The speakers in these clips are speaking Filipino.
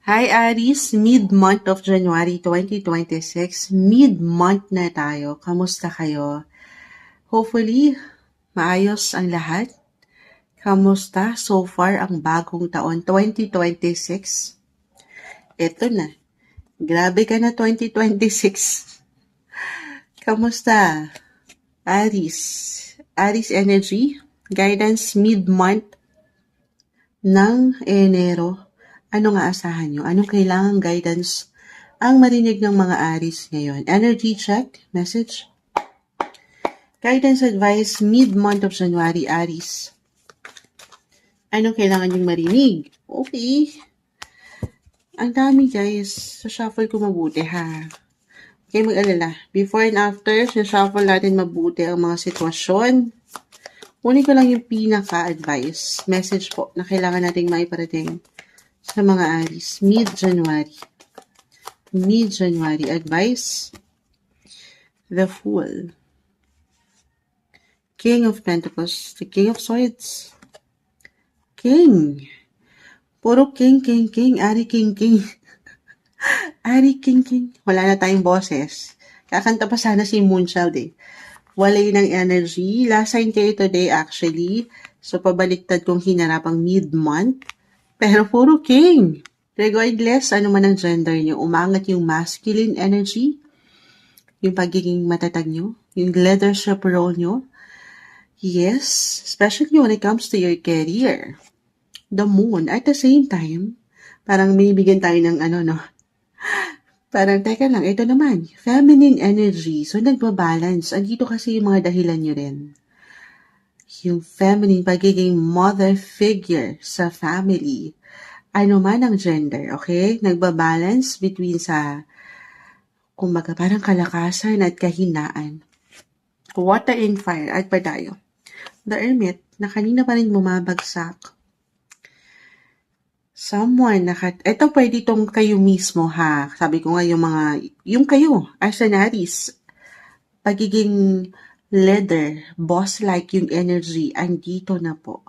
Hi Aries, mid-month of January 2026. Mid-month na tayo. Kamusta kayo? Hopefully, maayos ang lahat. Kamusta so far ang bagong taon 2026? Eto na. Grabe ka na 2026. Kamusta? Aries. Aries energy. Guidance mid-month ng Enero. Ano nga asahan nyo? Anong kailangang guidance ang marinig ng mga Aries ngayon? Energy check, message. Guidance advice, mid-month of January, Aries. Anong kailangan yung marinig? Okay. Ang dami guys. So shuffle ko mabuti ha. Okay, mag-alala. Before and after, shuffle natin mabuti ang mga sitwasyon. Kunin ko lang yung pinaka-advice. Message po na kailangan nating maiparating sa mga Aries, mid-January. Mid-January advice. The Fool. King of Pentacles. The King of Swords. King. Puro king. Ari king. Ari king. Wala na tayong boses. Kakanta pa sana si Moonchild eh. Walay ng energy. Last sign kayo today actually. So pabaliktad kong hinarap ang mid-month. Pero puro king. Regardless, ano man ang gender nyo, umangat yung masculine energy, yung pagiging matatag nyo, yung leadership role nyo. Yes, especially when it comes to your career. The moon, at the same time, parang binibigyan tayo ng parang teka lang, ito naman, feminine energy. So, nagbabalance. Andito kasi yung mga dahilan nyo rin. Yung feminine, pagiging mother figure sa family. Ano man ang gender, okay? Nagbabalance between sa, kumbaga, parang kalakasan at kahinaan. Water and fire. At pa tayo. The Hermit, na kanina pa rin bumabagsak. Someone, eto pwede itong kayo mismo ha. Sabi ko nga yung kayo, as an Aries, pagiging leader, boss-like yung energy, andito na po.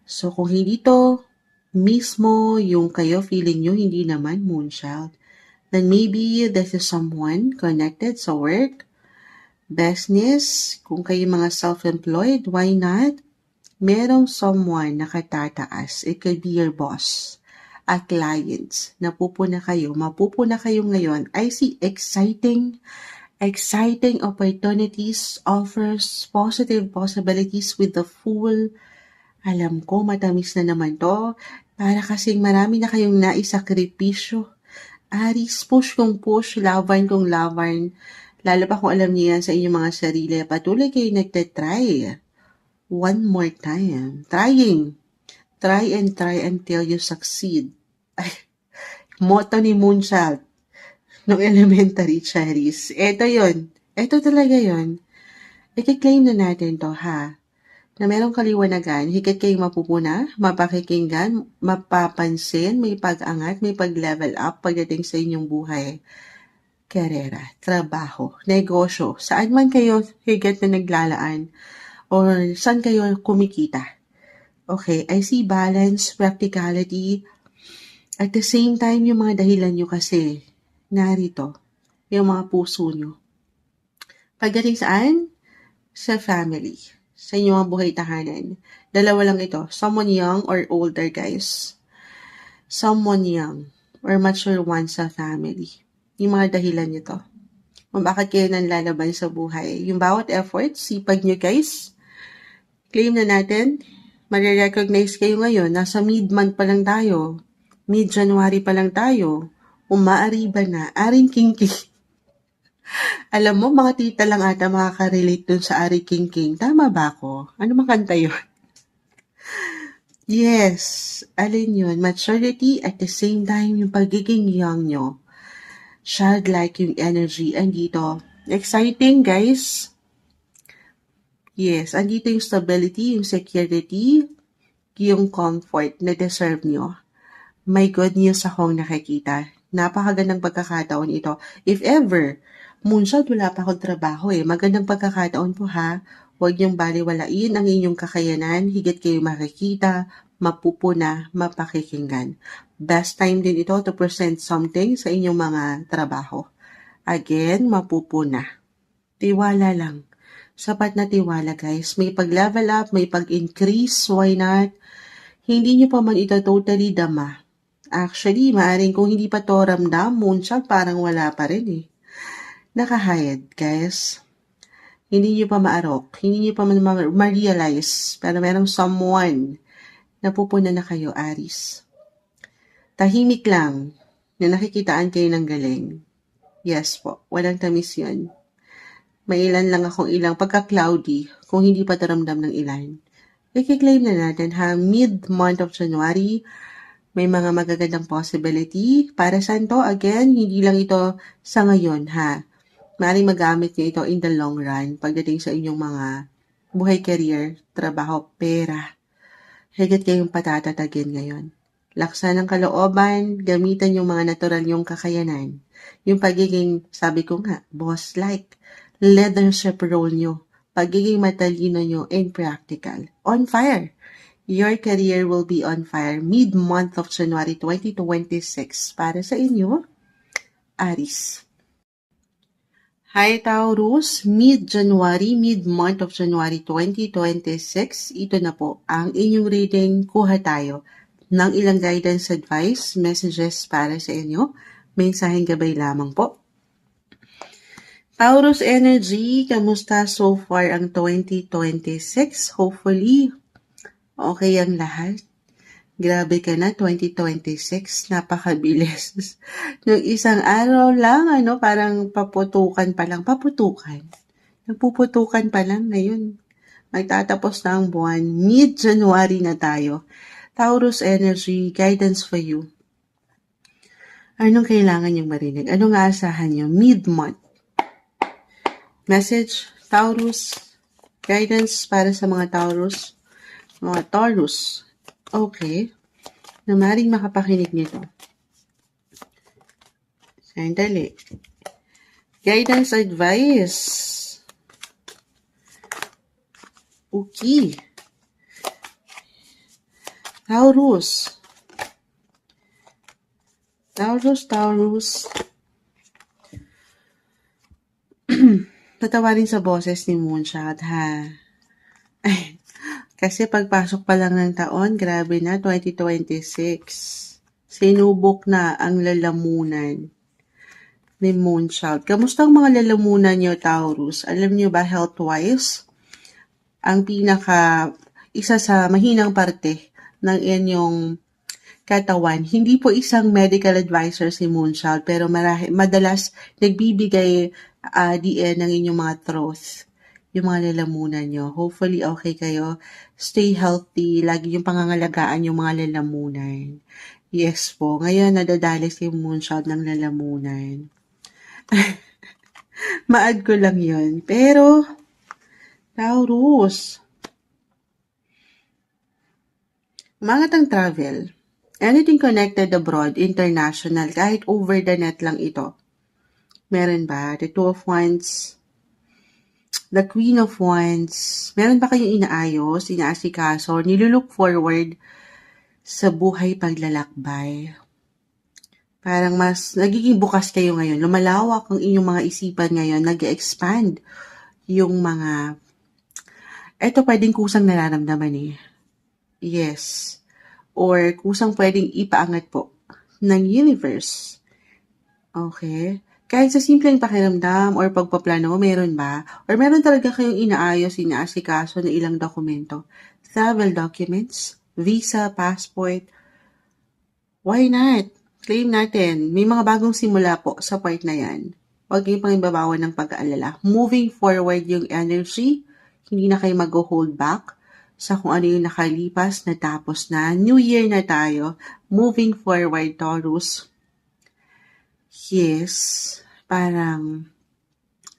So, kung hindi to mismo yung kayo, feeling nyo, hindi naman Moonchild, then maybe this is someone connected sa work, business, kung kayo mga self-employed, why not? Merong someone na katataas. It could be your boss, a clients, mapupuna kayo ngayon. I see exciting opportunities, offers, positive possibilities with the Fool. Alam ko, matamis na naman to. Para kasing marami na kayong naisakripisyo. Aries, push kong push, laban kong laban. Lalo pa kung alam niyo yan sa inyong mga sarili. Patuloy kayo nagtatry. One more time. Trying. Try and try until you succeed. Ay, motto ni Moonchild nung elementary cherries. Ito yon. Ito talaga yon. I-claim na natin to ha. Na merong kaliwanagan, higit kayong mapupuna, mapakikinggan, mapapansin, may pag-angat, may pag-level up pagdating sa inyong buhay. Karera, trabaho, negosyo, saan man kayo higit na naglalaan or saan kayo kumikita. Okay, I see balance, practicality. At the same time, yung mga dahilan nyo kasi, narito, yung mga puso nyo. Pagdating saan? Sa family. Sa inyong mga buhay tahanan. Dalawa lang ito. Someone young or older, guys. Someone young or mature one sa family. Yung mga dahilan nito. Kung bakit kayo nanlalaban sa buhay. Yung bawat effort, sipag nyo, guys. Claim na natin. Marirecognize kayo ngayon. Nasa mid-month pa lang tayo. Mid-January pa lang tayo. Umaariba na. Aring king-king. Alam mo, mga tita lang ata makaka-relate dun sa Ari King King. Tama ba ako? Ano makanta yun? Yes, alin yun? Maturity at the same time yung pagiging young nyo. Childlike yung energy. Andito. Exciting, guys. Yes, andito yung stability, yung security, yung comfort na deserve nyo. May good news akong nakikita. Napakagandang pagkakataon ito. If ever, Moonchild, wala pa akong trabaho eh. Magandang pagkakataon po ha. Huwag niyong baliwalain ang inyong kakayanan. Higit kayo makikita, mapupuna, mapakikinggan. Best time din ito to present something sa inyong mga trabaho. Again, mapupuna. Tiwala lang. Sapat na tiwala, guys. May pag-level up, may pag-increase, why not? Hindi nyo pa man ito totally dama. Actually, maaaring kung hindi pa to ramdam, moonshot, parang wala pa rin eh. Nakahayad, guys. Hindi nyo pa maarok, hindi nyo pa ma-realize, pero merong someone na pupuna na kayo, Aries. Tahimik lang na nakikitaan kayo ng galing. Yes po, walang tamis yun. May ilan lang akong ilang pagka-cloudy kung hindi pa taramdam ng ilan. I-claim na natin ha, mid-month of January, may mga magagandang possibility. Para saan to? Again, hindi lang ito sa ngayon ha. Maaaring magamit niyo ito in the long run pagdating sa inyong mga buhay, career, trabaho, pera. Higit kayong patatatagin ngayon. Laksan ng kalooban, gamitan yung mga natural yung kakayanan. Yung pagiging, sabi ko nga, boss-like, leadership role nyo, pagiging matalino nyo and practical. On fire! Your career will be on fire mid-month of January 2026. Para sa inyo, Aries. Hi Taurus, mid-month of January 2026, ito na po ang inyong reading. Kuha tayo ng ilang guidance, advice, messages para sa inyo. Mensaheng gabay lamang po. Taurus energy, kamusta so far ang 2026? Hopefully, okay ang lahat. Grabe ka na, 2026, napakabilis. Nung isang araw lang, parang paputukan pa lang, Nagpuputukan pa lang ngayon. Magtatapos na ang buwan, mid-January na tayo. Taurus energy, guidance for you. Anong kailangan niyong marinig? Anong aasahan niyo? Mid-month. Message, Taurus, guidance para sa mga Taurus. Mga Taurus. Okay. Na maaaring makapakinig nito. Sandali. Guidance advice. Okay. Taurus. Tatawarin sa boses ni Moonshot, ha? Ay. Kasi pagpasok pa lang ng taon, grabe na, 2026. Sinubok na ang lalamunan ni Moonchild. Kamusta ang mga lalamunan niyo, Taurus? Alam niyo ba, health-wise, ang isa sa mahinang parte ng inyong katawan, hindi po isang medical advisor si Moonchild, pero madalas nagbibigay diin ng inyong mga truth, yung mga lalamunan nyo. Hopefully, okay kayo. Stay healthy. Lagi yung pangangalagaan yung mga lalamunan. Yes po. Ngayon, nadadali si Moonshot ng lalamunan. Maad ko lang yun. Pero, Taurus, umangat ang travel. Anything connected abroad, international, kahit over the net lang ito. Meron ba? The Two of Wands, the Queen of Wands, meron ba kayong inaayos, inaasikaso, nilulook forward sa buhay paglalakbay? Parang mas nagiging bukas kayo ngayon, lumalawak ang inyong mga isipan ngayon, nag-expand yung mga, eto pwedeng kusang nararamdaman eh. Yes. Or kusang pwedeng ipaangat po ng universe. Okay? Kahit sa simpleng pakiramdam or pagpaplano, meron ba? Or meron talaga kayong inaayos, inaasikaso na ilang dokumento? Travel documents, visa, passport. Why not? Claim natin. May mga bagong simula po sa part na yan. Huwag kayong pangibabawan ng pag-aalala. Moving forward yung energy, hindi na kayo mag-hold back sa kung ano yung nakalipas, natapos na. New Year na tayo. Moving forward, Taurus. Yes, parang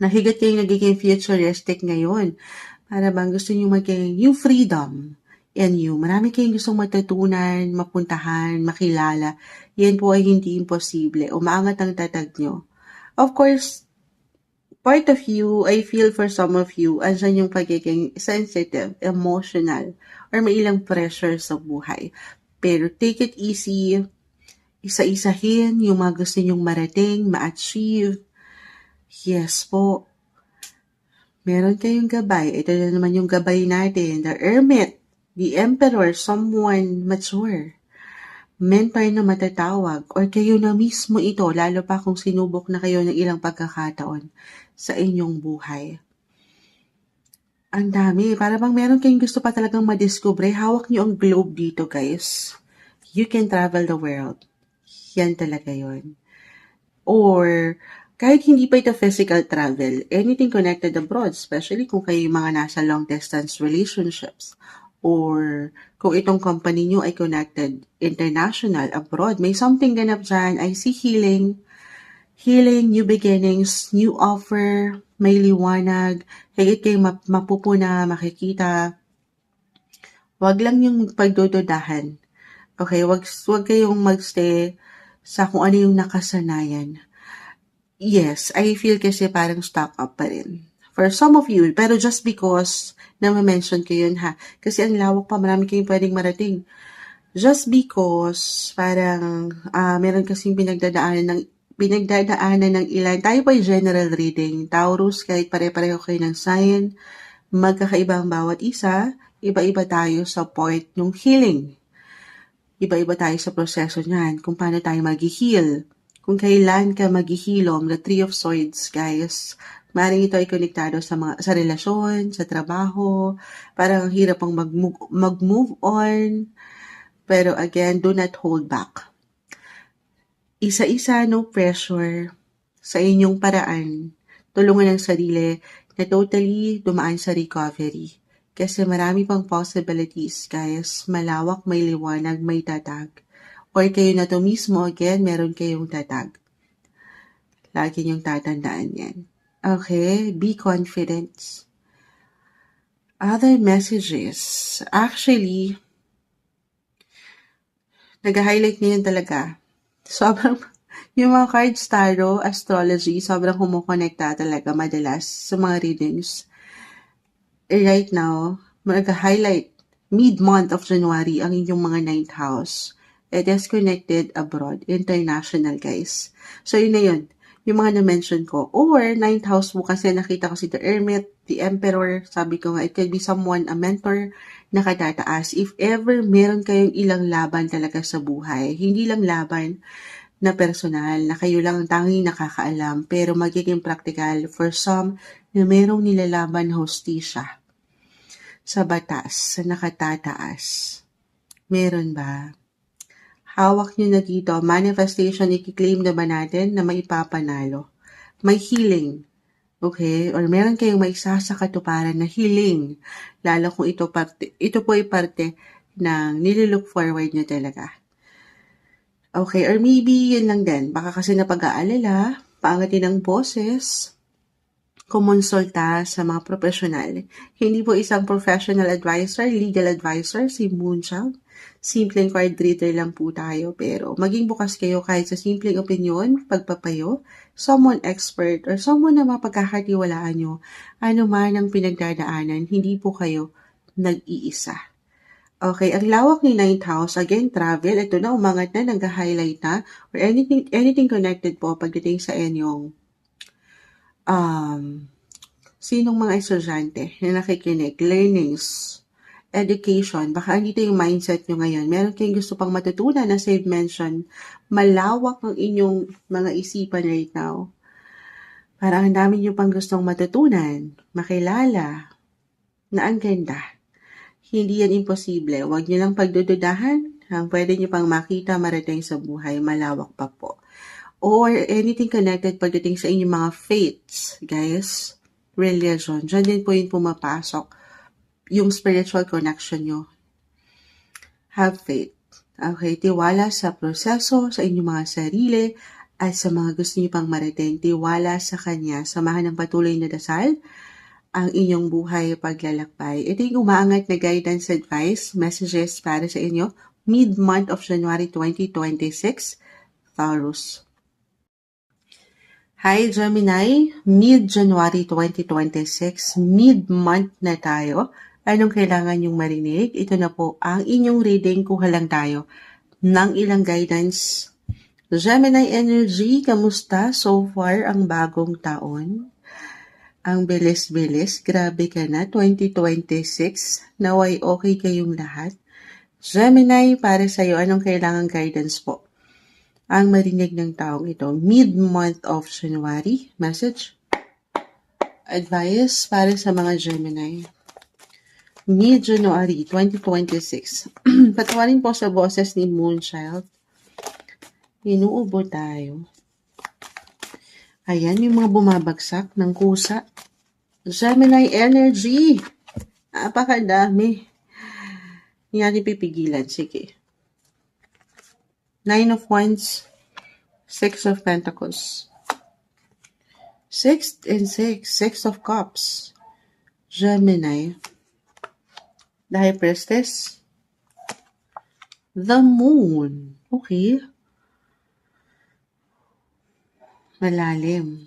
nahigat kayong nagiging futuristic ngayon. Para bang gusto nyo maging yung freedom and you. Marami kayong gustong matutunan, mapuntahan, makilala. Yan po ay hindi imposible. Umaangat ang tatag nyo. Of course, part of you, I feel for some of you, andyan yung pagiging sensitive, emotional, or may ilang pressure sa buhay. Pero take it easy, isa-isahin yung mga gusto nyong marating, ma-achieve. Yes po, meron kayong gabay. Ito na naman yung gabay natin, the Hermit, the Emperor, someone mature, mentor na matatawag, or kayo na mismo ito, lalo pa kung sinubok na kayo ng ilang pagkakataon sa inyong buhay. Ang dami. Para bang meron kayong gusto pa talagang madiscover. Hawak niyo ang globe dito, guys. You can travel the world. Yan talaga yon. Or, kahit hindi pa ito physical travel, anything connected abroad, especially kung kayo yung mga nasa long-distance relationships, or kung itong company nyo ay connected international, abroad, may something ganap dyan. I see healing, new beginnings, new offer, may liwanag, higit kayo mapupuna, makikita. Wag lang yung pagdududahan. Okay, wag kayong magstay sa kung ano yung nakasanayan. Yes, I feel kasi parang stuck up pa rin. For some of you, pero just because na ma-mention ko yun ha, kasi ang lawak pa, marami kayong pwedeng marating. Just because parang meron kasing pinagdadaanan ng ilan. Tayo po ay general reading. Taurus, kahit pare-pareho kayo ng sign, magkakaiba ang bawat isa, iba-iba tayo sa point ng healing. Iba-iba tayo sa proseso niyan, kung paano tayo mag-heal. Kung kailan ka maghihilom, the Three of Swords, guys, maaaring ito ay konektado sa relasyon, sa trabaho, parang ang hirap pang mag-move on. Pero again, do not hold back. Isa-isa, no pressure sa inyong paraan. Tulungan ang sarili na totally dumaan sa recovery. Kasi marami pang possibilities, guys. Malawak, may liwanag, may tatag. Or kayo na to mismo, again, meron kayong tatag. Lagi niyong tatandaan yan. Okay, be confident. Other messages. Actually, nag-highlight niyan talaga. Sobrang, yung mga cards, tarot, astrology, sobrang kumukonekta talaga madalas sa mga readings. Right now, mag-highlight mid-month of January ang inyong mga 9th house. It is connected abroad, international, guys. So, yun na yun. Yung mga na-mention ko. Or, 9th house mo kasi nakita ko si the Hermit, the Emperor. Sabi ko nga, it could be someone, a mentor, na katataas. If ever meron kayong ilang laban talaga sa buhay, hindi lang laban na personal, na kayo lang ang tanging nakakaalam, pero magiging practical for some na merong nilalaban na hustisya sa batas, sa nakatataas. Meron ba? Hawak nyo na dito, manifestation, i-claim na ba natin na maipapanalo? May healing, okay? Or meron kayong maisasakatuparan na healing, lalo kung ito po ay parte ng nililook forward nyo talaga. Okay, or maybe yun lang din, baka kasi napag-aalala, paangatin ng boses, kumonsulta sa mga profesional. Hindi po isang professional advisor, legal advisor, si Moonchild. Simpleng card reader lang po tayo, pero maging bukas kayo kahit sa simpleng opinion, pagpapayo, someone expert, or someone na mapagkakatiwalaan nyo, ano man ang pinagdadaanan, hindi po kayo nag-iisa. Okay, ang lawak ni 9th house, again, travel, ito na, umangat na, nag-highlight na, or anything connected po pagdating sa inyong sinong mga estudyante na nakikinig, learnings, education, baka andito yung mindset nyo ngayon. Meron kayong gusto pang matutunan na save mention, malawak ang inyong mga isipan right now. Parang ang dami nyo pang gustong matutunan, makilala, na ang ganda. Hindi yan imposible. Huwag nyo lang pagdududahan. Ang pwede nyo pang makita, marating sa buhay, malawak pa po. Or anything connected pagdating sa inyong mga faiths, guys, religion. Diyan din po yung pumapasok yung spiritual connection nyo. Have faith. Okay, tiwala sa proseso, sa inyong mga sarili, at sa mga gusto nyo pang marating. Tiwala sa Kanya. Samahan ng patuloy na dasal ang inyong buhay paglalakbay. Ito yung umaangat na guidance advice, messages para sa inyo, mid-month of January 2026, Taurus. Hi Gemini, mid-January 2026, mid-month na tayo. Anong kailangan yung marinig? Ito na po ang inyong reading. Kuha lang tayo ng ilang guidance. Gemini energy, kamusta so far ang bagong taon? Ang bilis-bilis, grabe ka na, 2026. Naway okay kayong lahat. Gemini, para sa'yo, anong kailangan guidance po? Ang marinig ng taong ito, mid-month of January, message, advice para sa mga Gemini. Mid-January 2026. Patawarin po sa boses ni Moonchild. Inuubo tayo. Ayan, yung mga bumabagsak ng kusa. Gemini energy. Napakadami. Hindi natin pipigilan. Sige. 9 of Wands, 6 of Pentacles. 6 and 6, 6 of Cups. Gemini. The High Priestess. The Moon. Okay. Malalim.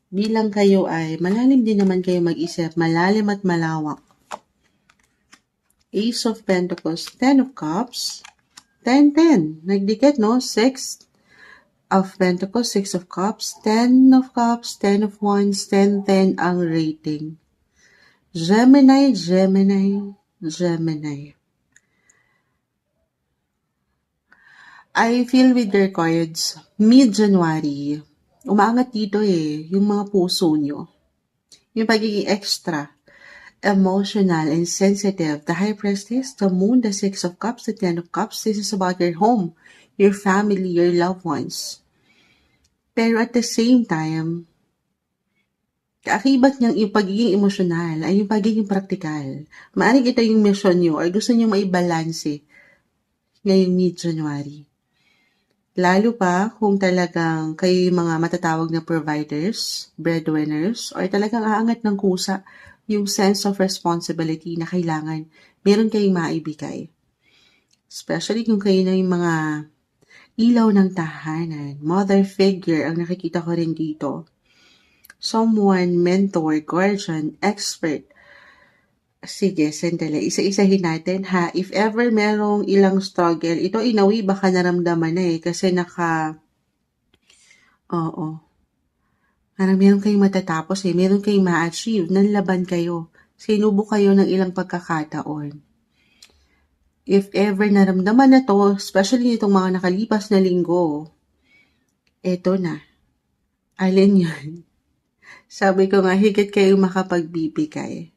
Bilang kayo ay, malalim din naman kayo mag-isip. Malalim at malawak. Ace of Pentacles, 10 of Cups. 10-10. Nagdikit, no? 6 of Pentacles, 6 of Cups, 10 of Cups, 10 of Wands, 10-10 ang rating. Gemini, Gemini, Gemini. I feel with their cards, mid-January, umaangat dito yung mga puso nyo. Yung pagiging extra emotional and sensitive. The High Priestess, the Moon, the 6 of Cups, the 10 of Cups. This is about your home, your family, your loved ones. Pero at the same time, kaakibat niyang yung pagiging emosyonal ay yung pagiging praktikal. Maaring ito yung mission nyo or gusto nyo maibalanse ngayong mid-January. Lalo pa kung talagang kayo yung mga matatawag na providers, breadwinners, or talagang aangat ng kusa yung sense of responsibility na kailangan meron kayong maibigay. Especially kung kayo na yung mga ilaw ng tahanan, mother figure ang nakikita ko rin dito. Someone, mentor, guardian, expert. Sige, sandali. Isa-isahin natin ha. If ever merong ilang struggle, ito inawi baka naramdaman na kasi parang meron kayong matatapos meron kayong ma-achieve, nanlaban kayo. Sinubok kayo ng ilang pagkakataon. If ever naramdaman na to, especially itong mga nakalipas na linggo, eto na. Alin yan? Sabi ko nga, higit kayong makapagbibigay.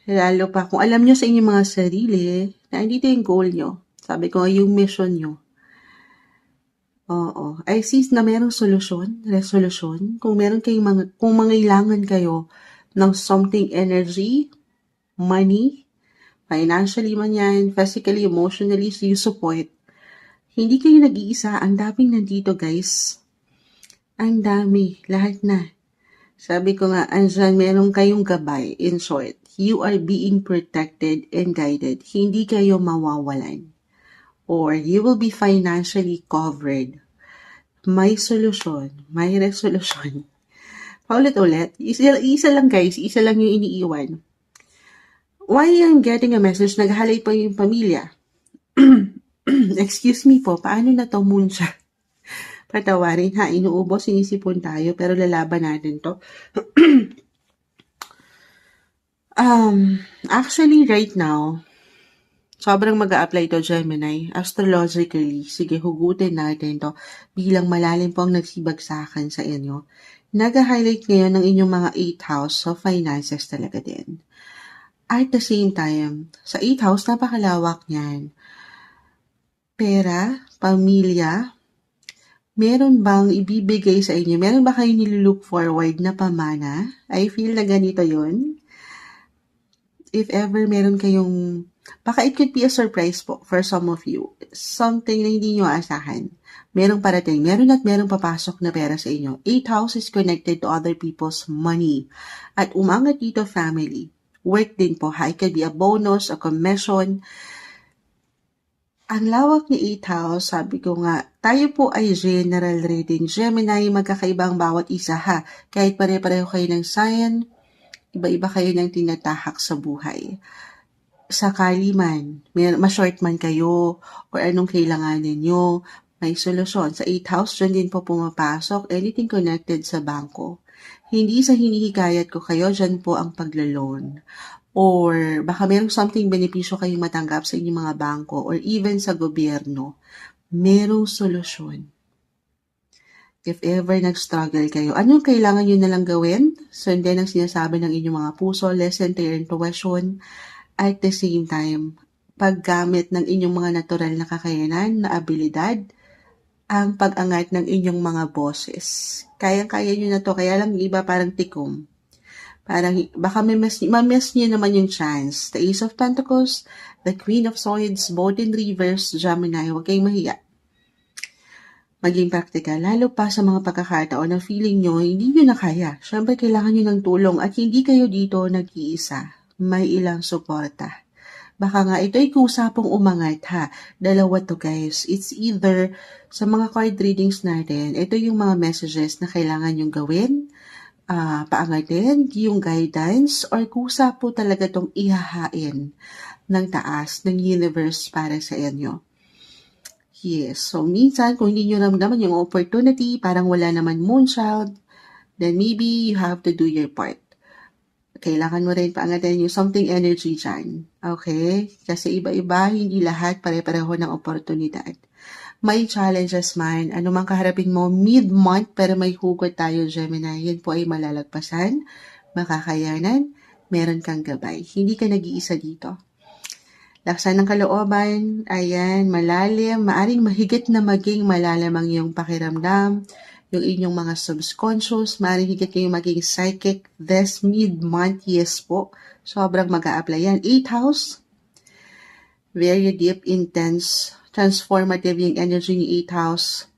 Lalo pa, kung alam nyo sa inyong mga sarili, na andito yung goal nyo. Sabi ko nga, yung mission nyo. Oo. I see na merong solusyon, resolution. Kung meron kayong kung mangailangan kayo ng something energy, money, financially man yan, physically, emotionally, you support. Hindi kayo nag-iisa. Ang daming nandito, guys. Ang dami. Lahat na. Sabi ko nga, andyan meron kayong gabay. In short, you are being protected and guided. Hindi kayo mawawalan. Or you will be financially covered. May solusyon, may resolution. Paulit-ulit, isa lang guys, isa lang yung iniiwan. Why I'm getting a message, naghalay pa yung pamilya. Excuse me po, paano na to Moonchild? Patawarin ha, inuubos, sinisipon tayo, pero lalaban natin to. Actually, right now, sobrang mag-a-apply to Gemini, astrologically. Sige, hugutin natin to bilang malalim po ang nagsibagsakan sa inyo. Nag-highlight ngayon ng inyong mga 8th house of finances talaga din. At the same time, sa 8th house, napakalawak niyan. Pera, pamilya, meron bang ibibigay sa inyo? Meron ba kayo nilook forward na pamana? I feel na ganito yun. If ever meron kayong, baka it could be a surprise po for some of you. Something na hindi nyo aasahan. Merong parating. Meron at merong papasok na pera sa inyo. 8th house is connected to other people's money. At umangat dito family. Work din po ha. It could be a bonus, a commission. Ang lawak ni 8 house, sabi ko nga, tayo po ay general reading. Gemini, magkakaiba ang bawat isa ha. Kahit pare-pareho kayo ng sign, iba-iba kayo ng tinatahak sa buhay. Sakali man, ma-short man kayo, or anong kailanganin nyo, may solusyon. Sa 8 house, dyan din po pumapasok, anything connected sa bangko. Hindi sa hinihikayat ko kayo, dyan po ang pagla-loan. Or baka merong something benepisyo kayong matanggap sa inyong mga bangko or even sa gobyerno, merong solusyon. If ever nag-struggle kayo, anong kailangan nyo nalang gawin? Sundin ang sinasabi ng inyong mga puso, listen to your intuition, at the same time, paggamit ng inyong mga natural na kakayanan, na abilidad, ang pag-angat ng inyong mga boses. Kayang-kaya nyo na to, kaya lang iba parang tikom. Parang baka ma-miss niyo naman yung chance. The Ace of Pentacles, the Queen of Swords, both in reverse, Gemini, huwag kayong mahiya. Maging practical, lalo pa sa mga pagkakataon na feeling nyo, hindi nyo na kaya. Siyempre, kailangan nyo ng tulong at hindi kayo dito nag-iisa. May ilang suporta. Baka nga ito ay kusa pong umangat ha. Dalawa to guys. It's either sa mga card readings natin, ito yung mga messages na kailangan nyong gawin, paangatin, yung guidance, or kusa po talaga itong ihahain ng taas, ng universe para sa inyo. Yes, so minsan kung hindi nyo ramdaman yung opportunity, parang wala naman moonchild, then maybe you have to do your part. Kailangan mo rin paangatin yung something energy dyan. Okay? Kasi iba-iba, hindi lahat pare-pareho ng oportunidad. May challenges man, anumang kaharapin mo mid-month pero may hugot tayo, Gemini. Yan po ay malalagpasan, makakayanan, meron kang gabay. Hindi ka nag-iisa dito. Laksan ng kalooban, ayan, malalim, maaring mahigit na maging malalim ang iyong pakiramdam, yung inyong mga subconscious, maaring higit kayong maging psychic this mid-month, yes po. Sobrang mag-a-apply yan. 8 house, very deep, intense, transformative yung energy ni 8 house.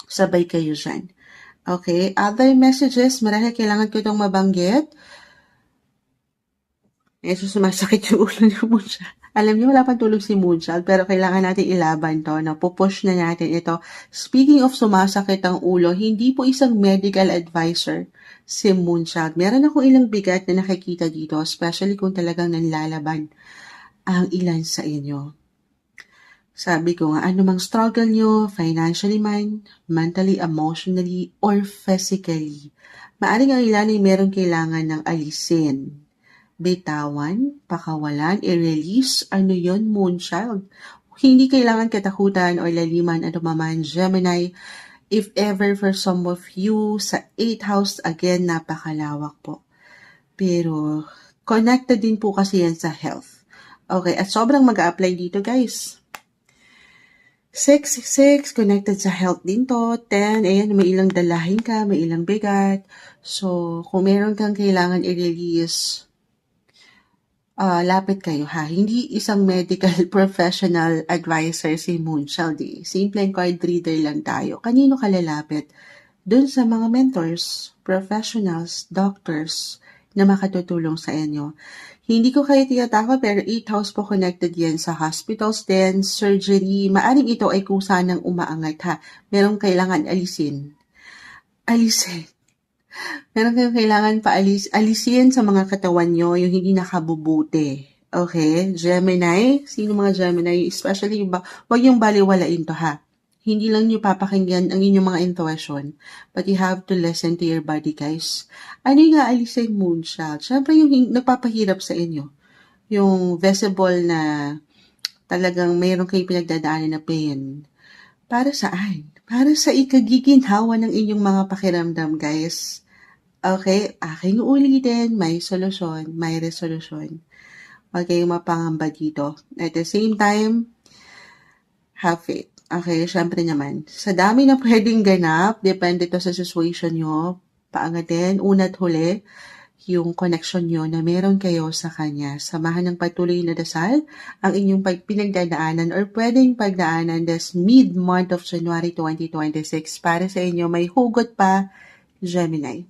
Sabay kayo dyan. Okay, other messages, marahil kailangan ko itong mabanggit. Medyo sumasakit yung ulo ni Moonchild. Alam niyo, wala pang tulog si Moonchild, pero kailangan natin ilaban to, no? Pupush na natin ito. Speaking of sumasakit ang ulo, hindi po isang medical advisor si Moonchild. Meron akong ilang bigat na nakikita dito, especially kung talagang nanlalaban ang ilan sa inyo. Sabi ko nga, anumang struggle nyo, financially man, mentally, emotionally, or physically, maaring ang ilan ay meron kailangan ng alisin, bitawan, pakawalan, i-release, ano yon, Moonchild. Hindi kailangan katakutan or laliman ano maman, Gemini. If ever for some of you, sa 8 house, again, napakalawak po. Pero, connected din po kasi yan sa health. Okay, at sobrang mag-a-apply dito, guys. 6, connected sa health din to. 10, ayan, may ilang dalahin ka, may ilang bigat. So, kung meron kang kailangan i-release, lapit kayo ha. Hindi isang medical professional advisor si Moonchild. Simpleng card reader lang tayo. Kanino ka lalapit? Doon sa mga mentors, professionals, doctors na makatutulong sa inyo. Hindi ko kayo tinatakot pero 8 house po connected yan sa hospitals din, surgery. Maaring ito ay kusa ng umaangat ha. Merong kailangan alisin. Meron kayong kailangan alisin sa mga katawan nyo yung hindi nakabubuti. Okay? Gemini, sino mga Gemini? Especially, wag yung baliwalain to ha. Hindi lang nyo papakinggan ang inyong mga intuition, but you have to listen to your body, guys. Ano yung aalisin, Moonchild? Siyempre yung nagpapahirap sa inyo. Yung visible na talagang mayroon kayong pinagdadaanan na pain. Para saan? Para sa ikagiginhawa ng inyong mga pakiramdam, guys. Okay, aking ulitin, may solusyon, may resolution. Huwag kayong mapangamba dito. At the same time, have faith. Okay, syempre naman. Sa dami na pwedeng ganap, depende to sa situation nyo, paangatin, una't huli, yung connection nyo na meron kayo sa Kanya. Samahan ng patuloy na dasal ang inyong pinagdadaanan or pwedeng pagdaanan this mid-month of January 2026 para sa inyo. May hugot pa, Gemini.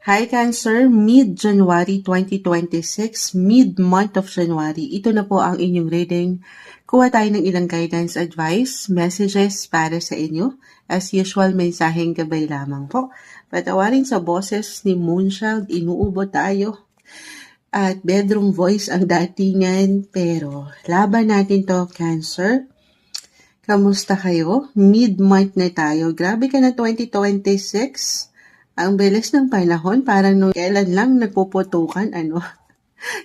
Hi Cancer, mid-January 2026, mid-month of January. Ito na po ang inyong reading. Kuha tayo ng ilang guidance, advice, messages para sa inyo. As usual, mensaheng gabay lamang po. Patawarin sa boses ni Moonchild, inuubo tayo. At bedroom voice ang datingan, pero laban natin to, Cancer. Kamusta kayo? Mid-month na tayo. Grabe ka na 2026. Ang bilis ng panahon, parang nung kailan lang nagpuputukan, ano?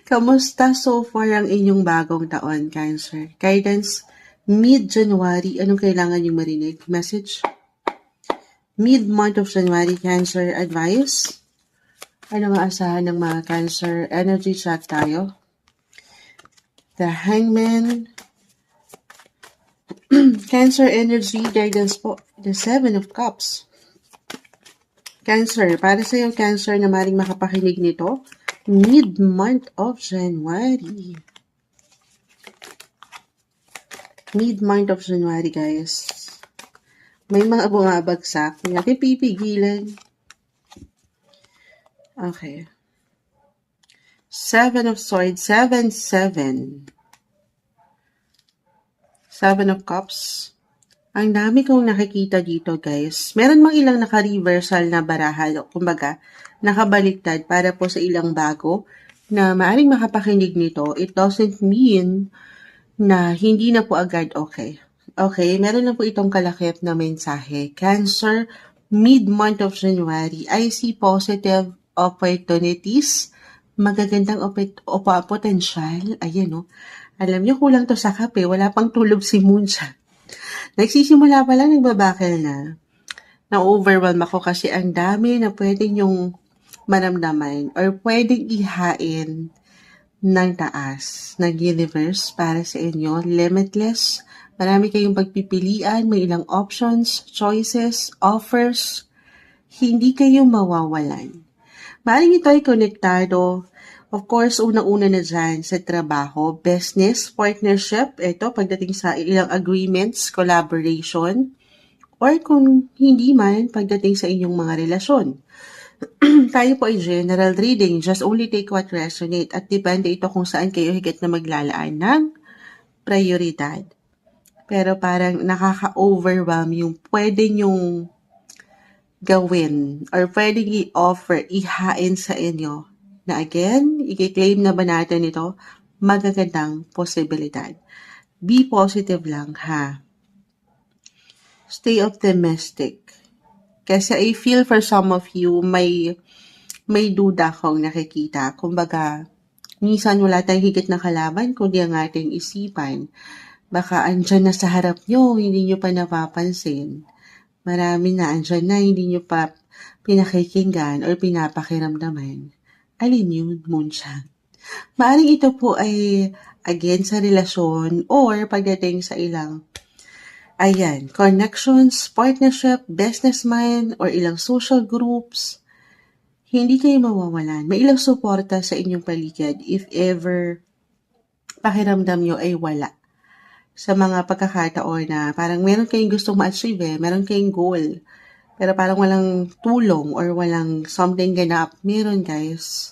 Kamusta so far ang inyong bagong taon, Cancer? Guidance, mid-January, anong kailangan yung marinig? Message? Mid-month of January, Cancer, advice? Ano nga asahan ng mga Cancer? Energy check tayo. The Hangman. Cancer energy, guidance po. The Seven of Cups. Cancer, para sa yung Cancer na maring makapakinig nito, mid-month of January. Mid-month of January, guys. May mga bumabagsak. Hindi natin pipigilan. Okay. Seven of Swords, 7-7. Seven of Cups. Ang dami kong nakikita dito, guys. Meron mang ilang naka-reversal na baraha, kumbaga, nakabaliktad para po sa ilang bago na maaring makapakinig nito. It doesn't mean na hindi na po agad okay. Okay, meron lang po itong kalakip na mensahe. Cancer, mid-month of January, I see positive opportunities, magagandang potential. Ayan, no? Alam niyo, kulang to sa kape. Wala pang tulog si Moonchild. Nagsisimula pa lang, nagbabakil na. Na-overwhelm ako kasi ang dami na pwedeng yung maramdaman or pwedeng ihain ng taas, ng universe para sa inyo. Limitless. Marami kayong pagpipilian, may ilang options, choices, offers. Hindi kayo mawawalan. Maaaring ito ay konektado. Of course, unang-una na dyan sa trabaho, business, partnership, ito pagdating sa ilang agreements, collaboration, or kung hindi man, pagdating sa inyong mga relasyon. Tayo po ay general reading, just only take what resonate at depende ito kung saan kayo higit na maglalaan ng prioridad. Pero parang nakaka-overwhelm yung pwede nyong gawin or pwedeng i-offer, ihain sa inyo na again, i-claim na ba natin ito? Magagandang posibilidad. Be positive lang, ha? Stay optimistic. Kasi I feel for some of you, may duda akong nakikita. Kumbaga, minsan wala tayong higit na kalaban, kundi ang ating isipan. Baka andyan na sa harap nyo, hindi nyo pa napapansin. Marami na andyan na, hindi nyo pa pinakikinggan or pinapakiramdaman. Alin yun, Moonchild? Maaring ito po ay again sa relasyon or pagdating sa ilang connections, partnership, businessman, or ilang social groups. Hindi kayo mawawalan. May ilang suporta sa inyong paligid if ever pakiramdam nyo ay wala. Sa mga pagkakataon na parang meron kayong gustong ma-achieve, meron kayong goal, pero parang walang tulong or walang something ganap. Meron, guys.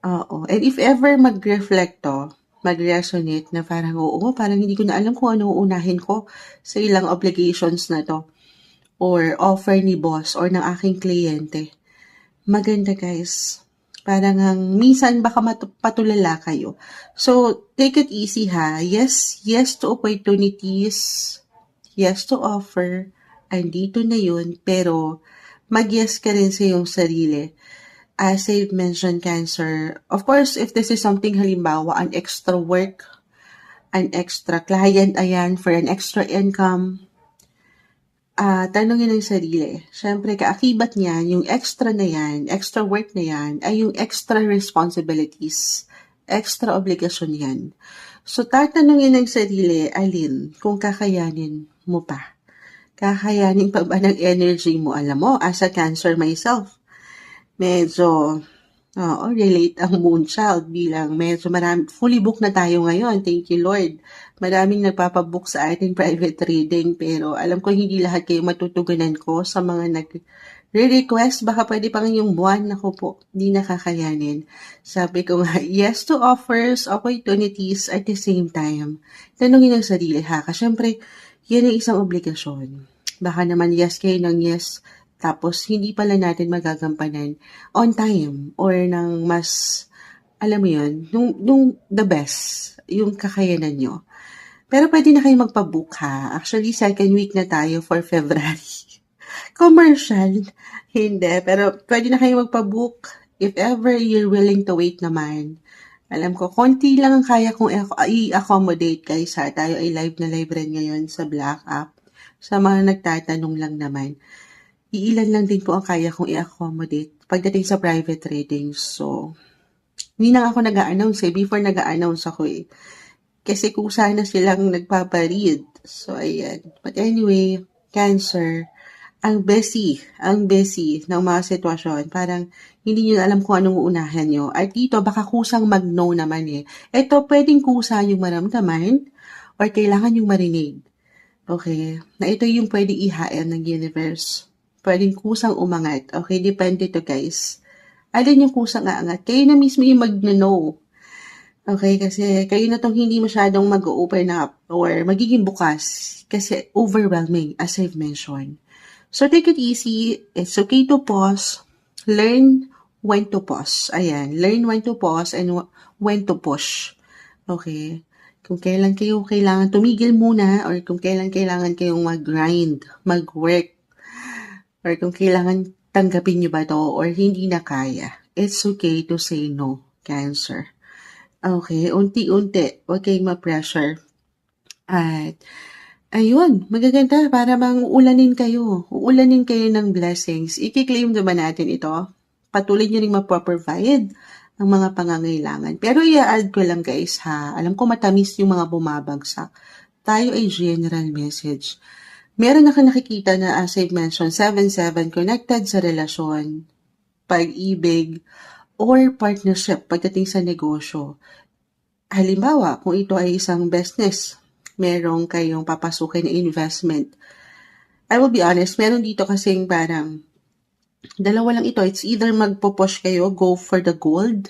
Oo. And if ever mag-reflect to, mag-resonate na parang parang hindi ko na alam kung ano uunahin ko sa ilang obligations na to or offer ni boss or ng aking kliyente. Maganda, guys. Parang minsan baka patulala kayo. So, take it easy, ha? Yes to opportunities. Yes to offer. Andito na yun. Pero, mag-yes ka rin sa iyong sarili. As I've mentioned, Cancer, of course, if this is something, halimbawa, an extra work, an extra client, for an extra income, tanongin ang sarili. Siyempre, kaakibat niyan, yung extra na yan, extra work na yan, ay yung extra responsibilities, extra obligasyon yan. So, tatanungin ang sarili, alin, kung kakayanin mo pa. Kakayanin pa ba ng energy mo? Alam mo, as a Cancer myself, medyo relate ang Moonchild bilang medyo marami, fully book na tayo ngayon. Thank you, Lord. Maraming nagpapabook sa ating private reading pero alam ko hindi lahat kayo matutugunan ko sa mga Re-request, baka pwede pang yung buwan, naku po, di nakakayanin. Sabi ko nga, yes to offers, opportunities at the same time. Tanungin ang sarili ha, kasi syempre, yan ang isang obligasyon. Baka naman yes kayo ng yes, tapos hindi pala natin magagampanan on time or ng mas, alam mo yun, nung the best, yung kakayanan nyo. Pero pwede na kayo magpa-book ha. Actually, second week na tayo for February. Commercial, hindi. Pero pwede na kayo magpa-book if ever you're willing to wait naman. Alam ko, konti lang ang kaya kong i-accommodate guys ha. Tayo ay live na live rin ngayon sa Black App. Sa mga nagtatanong lang naman. Iilan lang din po ang kaya kong i-accommodate pagdating sa private readings. So, hindi na ako nag-a-announce eh. Before nag-a-announce ako eh. Kasi kung sana silang nagpaparead. So, ayan. But anyway, Cancer, ang busy ng mga sitwasyon. Parang hindi nyo alam kung anong uunahan nyo. At dito, baka kusang mag-no naman eh. Ito, pwedeng kusa yung maramdaman or kailangan yung marinig. Okay? Na ito yung pwedeng ihain ng universe. Pwedeng kusang umangat. Okay? Depende to guys. Alin yung kusang aangat? Kayo na mismo yung mag-no. Okay? Kasi kayo na tong hindi masyadong mag-open up or magiging bukas. Kasi overwhelming, as I've mentioned. So, take it easy. It's okay to pause. Learn when to pause. Ayan. Learn when to pause and when to push. Okay? Kung kailan kayo kailangan tumigil muna or kung kailan kailangan kayong mag-grind, mag-work, or kung kailangan tanggapin nyo ba to or hindi na kaya. It's okay to say no, Cancer. Okay? Unti-unti. Huwag kayong ma-pressure. At ayun, magaganda para bang uulanin kayo. Uulanin kayo ng blessings. I-claim naman natin ito. Patuloy nyo rin mapaprovide ang mga pangangailangan. Pero i-add ko lang guys ha. Alam ko matamis yung mga bumabagsak. Tayo ay general message. Meron ako nakikita na as I've mentioned, 7-7 connected sa relasyon, pag-ibig, or partnership pagdating sa negosyo. Halimbawa, kung ito ay isang business, merong kayong papasukin na investment. I will be honest, meron dito kasing parang dalawa lang ito. It's either magpo-push kayo, go for the gold,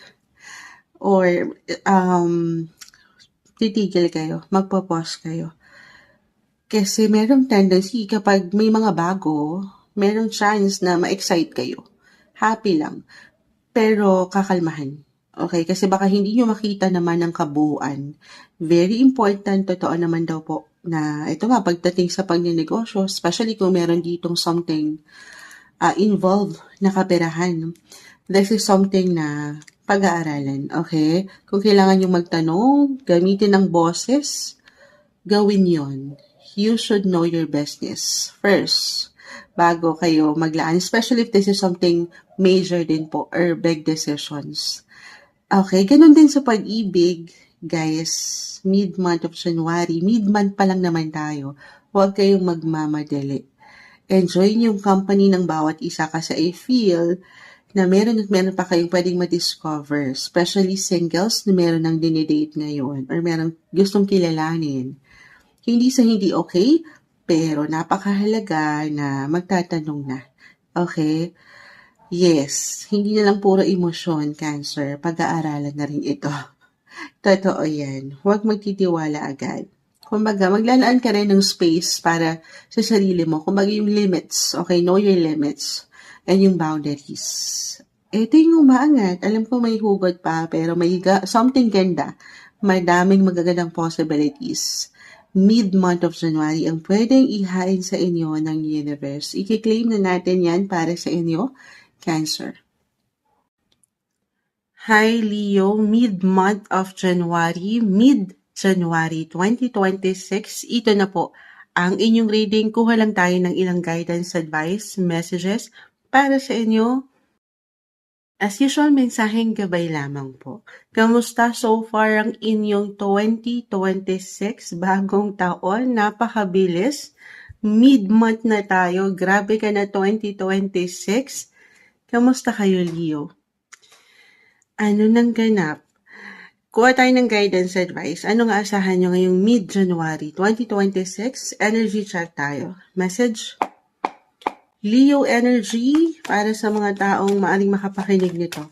or titigil kayo, magpo-push kayo. Kasi merong tendency kapag may mga bago, merong chance na ma-excite kayo. Happy lang. Pero kakalmahan. Okay? Kasi baka hindi nyo makita naman ang kabuuan. Very important, totoo naman daw po, na ito nga, pagdating sa pagninegosyo, especially kung meron ditong something involved na kaperahan. This is something na pag-aaralan, okay? Kung kailangan nyo magtanong, gamitin ng boses, gawin yon. You should know your business first bago kayo maglaan, especially if this is something major din po or big decisions. Okay, ganun din sa pag-ibig, guys. Mid-month of January, mid-month pa lang naman tayo. Huwag kayong magmamadali. Enjoy yung company ng bawat isa kasi I feel na meron at meron pa kayong pwedeng ma-discover. Especially singles na meron ng dinidate ngayon or meron gustong kilalanin. Hindi sa hindi okay, pero napakahalaga na magtatanong na. Okay? Yes, hindi na lang puro emosyon, Cancer. Pag-aaralan na rin ito. Totoo yan. Huwag magtitiwala agad. Kumbaga, maglalaan ka rin ng space para sa sarili mo. Kumbaga yung limits. Okay, know your limits. And yung boundaries. Ito yung umaangat. Alam ko may hugot pa, pero may something ganda. Madaming magagandang possibilities. Mid-month of January ang pwedeng ihain sa inyo ng universe. I-claim na natin yan para sa inyo, Cancer. Hi Leo, mid-month of January, mid-January 2026. Ito na po ang inyong reading. Kuha lang tayo ng ilang guidance, advice, messages para sa inyo. As usual, mensaheng gabay lamang po. Kamusta so far ang inyong 2026? Bagong taon, napakabilis. Mid-month na tayo. Grabe ka na 2026. Kamusta kayo, Leo? Ano nang ganap? Kuha tayo ng guidance advice. Ano nga asahan nyo ngayong mid-January 2026? Energy chart tayo. Message? Leo energy para sa mga taong maaring makapakinig nito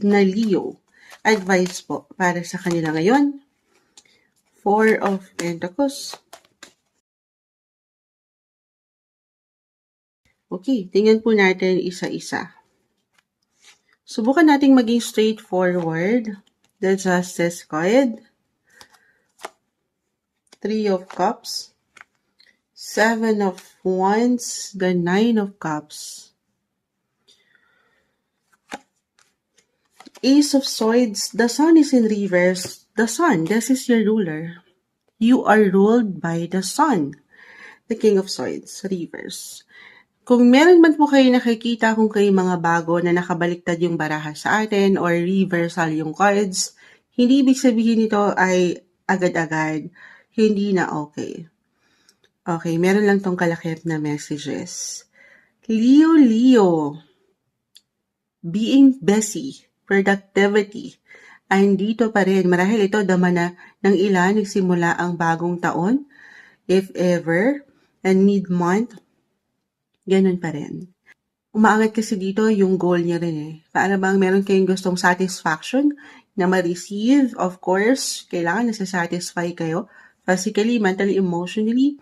na Leo. Advice po para sa kanila ngayon. Four of Pentacles. Okay, tingnan po natin isa-isa. Subukan nating maging straightforward. The Justice card. Three of Cups. Seven of Wands. The Nine of Cups. Ace of Swords. The Sun is in reverse. The Sun, this is your ruler. You are ruled by the Sun. The King of Swords, reverse. Kung meron man po kayo nakikita kung kayo mga bago na nakabaliktad yung baraha sa atin or reversal yung cards, hindi ibig sabihin nito ay agad-agad, hindi na okay. Okay, meron lang tong kalakip na messages. Leo, being busy, productivity, andito pa rin. Marahil ito dama na ng ilan nagsimula ang bagong taon, if ever, and mid-month, ganun pa rin. Umaangat kasi dito yung goal niya rin eh. Para bang meron kayong gustong satisfaction na ma-receive, of course, kailangan nasa-satisfy kayo. Physically, mentally, emotionally,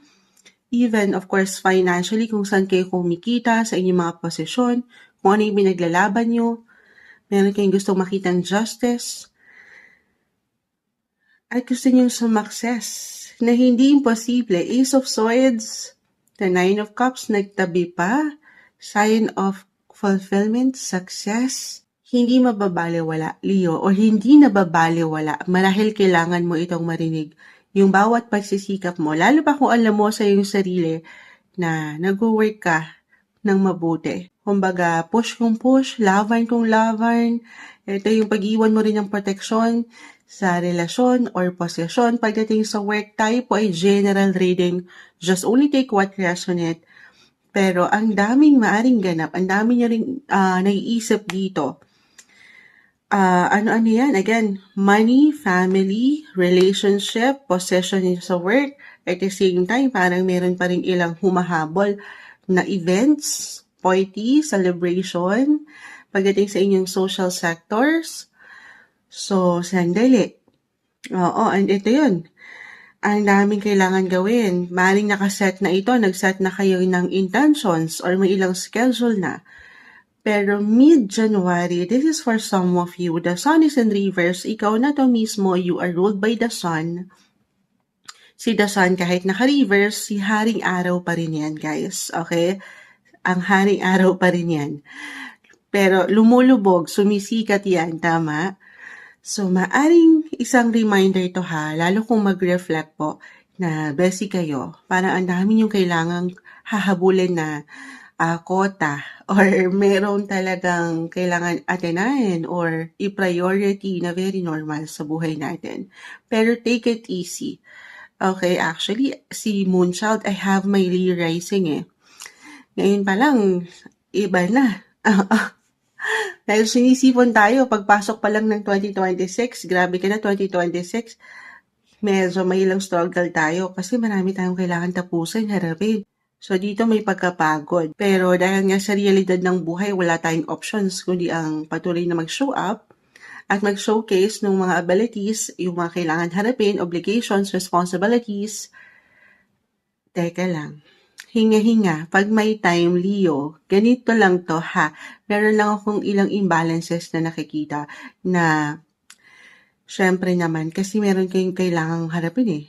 even, of course, financially, kung saan kayo kumikita, sa inyong mga posisyon, kung ano yung pinaglalaban nyo, meron kayong gustong makitang justice, at gusto nyo sumakses na hindi imposible. Ace of Swords, the Nine of Cups, nagtabi pa, sign of fulfillment, success, hindi mababaliwala, Leo, o hindi nababaliwala. Marahil kailangan mo itong marinig. Yung bawat pagsisikap mo, lalo pa kung alam mo sa iyong sarili na nag-work ka ng mabuti. Kumbaga, push kung push, laban kung laban. Ito yung pag-iwan mo rin ng proteksyon sa relasyon or posisyon. Pagdating sa work, tayo po ay general reading. Just only take what resonate. Pero ang daming maaring ganap, ang dami niya rin naiisip dito. Ano-ano yan? Again, money, family, relationship, possession sa work. At the same time, parang meron pa rin ilang humahabol na events, party, celebration, pagdating sa inyong social sectors. So, sandali. Oo, and ito yun. Ang daming kailangan gawin. Maring nakaset na ito, nagset na kayo ng intentions or may ilang schedule na. Pero mid-January, this is for some of you. The Sun is in reverse. Ikaw na to mismo, you are ruled by the Sun. Si the Sun, kahit naka-reverse, si Haring Araw pa rin yan, guys. Okay? Ang Haring Araw pa rin yan. Pero lumulubog, sumisikat yan, tama? So, maaring isang reminder to ha, lalo kung mag-reflect po na busy kayo. Parang ang dami yung kailangang hahabulin na kota or meron talagang kailangan atenahin or i-priority na very normal sa buhay natin. Pero take it easy. Okay, actually, si Moonchild, I have my Leo rising eh. Ngayon pa lang, iba na. Dahil sinisipon tayo, pagpasok pa lang ng 2026, grabe ka na 2026, medyo may ilang struggle tayo kasi marami tayong kailangan tapusin, harapin. So dito may pagkapagod. Pero dahil nga sa realidad ng buhay, wala tayong options kundi ang patuloy na mag-show up at mag-showcase ng mga abilities, yung mga kailangan harapin, obligations, responsibilities. Teka lang. Hinga-hinga, pag may time, Leo, ganito lang to ha. Meron lang akong ilang imbalances na nakikita na syempre naman, kasi meron kayong kailangang harapin eh.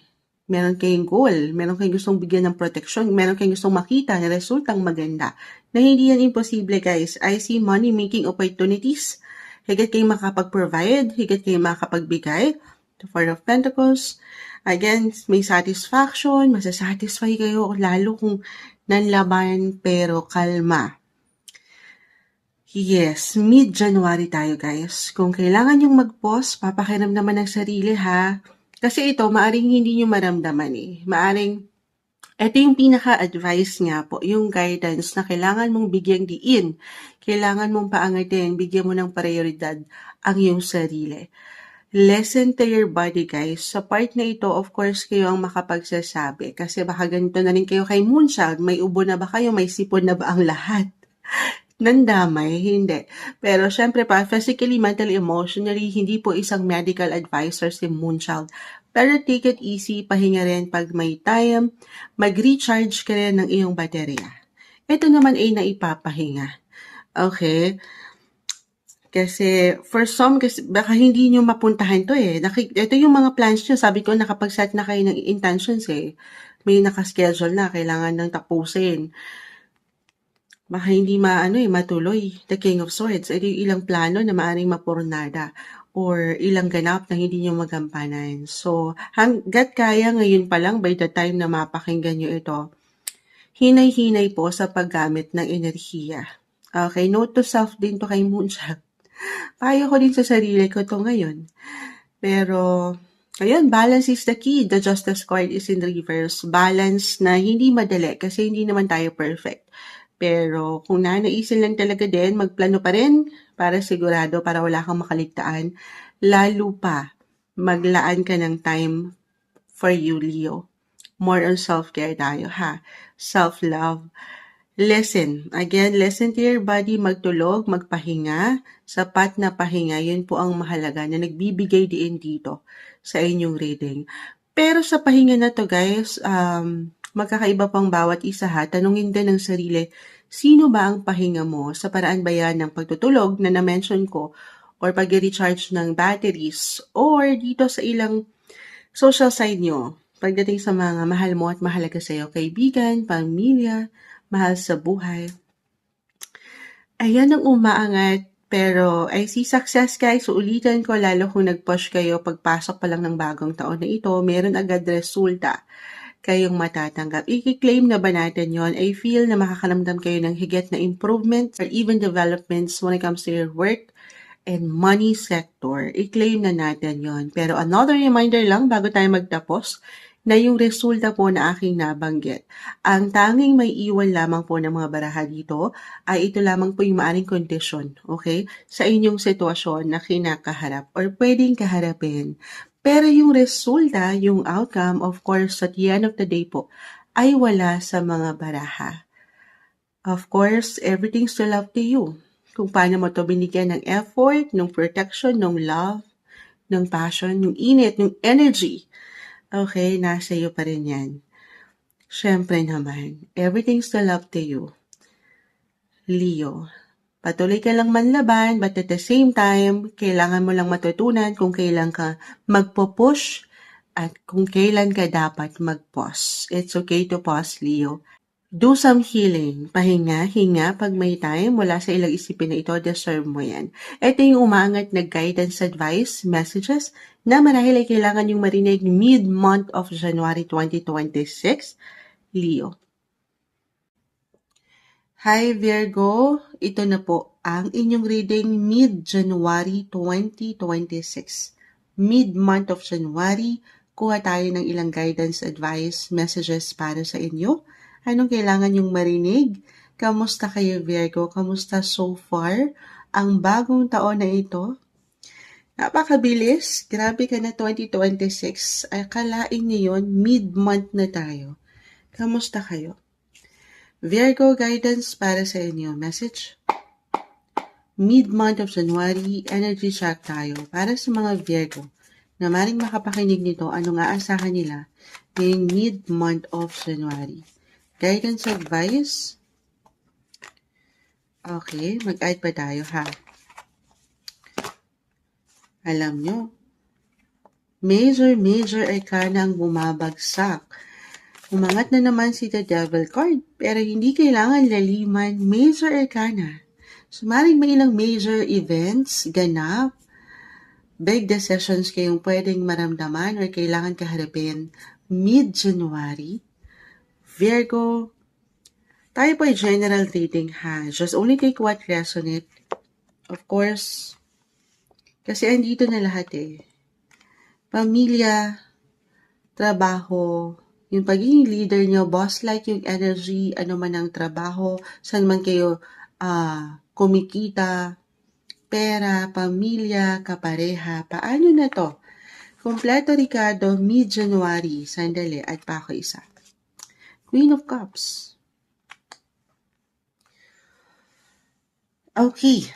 Meron kayong goal, meron kayong gustong bigyan ng protection, meron kayong gustong makita na resultang maganda. Na hindi yan imposible guys. I see money-making opportunities. Higit kayong makapag-provide, higit kayong makapagbigay. The Four of Pentacles. Again, may satisfaction, masasatisfy kayo, lalo kung nanlaban pero kalma. Yes, mid-January tayo guys. Kung kailangan yung mag-pause, papakiram naman ng sarili ha. Kasi ito, maaring hindi nyo maramdaman eh. Maaring, ito yung pinaka-advice nga po, yung guidance na kailangan mong bigyang diin. Kailangan mong paangatin, bigyan mo ng prioridad ang iyong sarili. Listen to your body, guys. Sa part na ito, of course, kayo ang makapagsasabi. Kasi baka ganito na rin kayo kay Moonchild. May ubo na ba kayo? May sipon na ba ang lahat? Nandamay? Hindi. Pero syempre pa, physically, mentally, emotionally, hindi po isang medical advisor si Moonchild. Pero take it easy, pahinga rin pag may time, mag-recharge ka rin ng iyong baterya. Ito naman ay naipapahinga. Okay? Kasi for some, kasi baka hindi nyo mapuntahan to eh. Ito yung mga plans nyo. Sabi ko, nakapag-set na kayo ng intentions eh. May nakaschedule na, kailangan nang tapusin. Baka hindi matuloy. The King of Swords. Ito yung ilang plano na maaaring mapurnada or ilang ganap na hindi nyo magampanan. So, hanggat kaya ngayon pa lang, by the time na mapakinggan nyo ito, hinay-hinay po sa paggamit ng enerhiya. Okay, note to self din to kay Moonchild. Payo ko din sa sarili ko to ngayon. Pero, ayun, balance is the key. The Justice card is in reverse. Balance na hindi madali kasi hindi naman tayo perfect. Pero kung nanaisin lang talaga din, magplano pa rin para sigurado, para wala kang makaligtaan. Lalo pa, maglaan ka ng time for you, Leo. More on self-care tayo, ha? Self-love. Listen. Again, listen to your body, magtulog, magpahinga. Sapat na pahinga, yun po ang mahalaga na nagbibigay din dito sa inyong reading. Pero sa pahinga na to, guys, magkakaiba pang bawat isa ha. Tanungin din ng sarili, sino ba ang pahinga mo? Sa paraan ba yan ng pagtutulog na na-mention ko or pag-recharge ng batteries or dito sa ilang social side nyo pagdating sa mga mahal mo at mahalaga sa'yo, kaibigan, pamilya, mahal sa buhay. Ayan ang umaangat. Pero I see success, guys. So, ulitin ko, lalo kung nag-push kayo pagpasok pa lang ng bagong taon na ito, meron agad resulta kayong matatanggap. I-claim na ba natin yon? I feel na makakaramdam kayo ng higit na improvement or even developments when it comes to your work and money sector. I-claim na natin yon. Pero another reminder lang bago tayo magtapos, na yung resulta po na aking nabanggit. Ang tanging may iwan lamang po ng mga baraha dito ay ito lamang po yung maaring kondisyon, okay? Sa inyong sitwasyon na kinakaharap or pwedeng kaharapin. Pero yung resulta, yung outcome, of course, at the end of the day po, ay wala sa mga baraha. Of course, everything's still up to you. Kung paano mo to binigyan ng effort, ng protection, ng love, ng passion, ng init, ng energy. Okay, nasa iyo pa rin yan. Siyempre naman, everything's still up to you. Leo, patuloy ka lang manlaban, but at the same time, kailangan mo lang matutunan kung kailan ka magpo-push at kung kailan ka dapat mag-pause. It's okay to pause, Leo. Do some healing. Pahinga, hinga pag may time. Mula sa ilang isipin na ito, deserve mo yan. Ito yung umaangat na guidance, advice, messages na marahil ay kailangan yung marinig mid-month of January 2026. Leo. Hi Virgo, ito na po ang inyong reading mid-January 2026. Mid-month of January, kuha tayo ng ilang guidance, advice, messages para sa inyo. Anong kailangan yung marinig? Kamusta kayo Virgo? Kamusta so far? Ang bagong taon na ito? Napakabilis. Grabe ka na 2026. Akalain niyo yun, mid-month na tayo. Kamusta kayo? Virgo guidance para sa inyo. Message? Mid-month of January, energy check tayo. Para sa mga Virgo na maring makapakinig nito, anong aasahan nila ngayong mid-month of January? Guidance advice? Okay, mag-add pa tayo ha. Alam nyo, major arcana ang bumabagsak. Umangat na naman si The Devil card, pero hindi kailangan laliman, major arcana. So, maring may ilang major events, ganap, big decisions kayong pwedeng maramdaman or kailangan kaharapin mid-January. Virgo, tayo po ay general reading ha. Just only take what resonate. Of course, kasi andito na lahat eh. Pamilya, trabaho, yung pagiging leader nyo, boss-like yung energy, ano man ang trabaho, saan man kayo kumikita. pera, pamilya, kapareha. Paano na to? Kompleto Ricardo, mid-January. Sandali, at pa ako isa. Queen of Cups. Okay.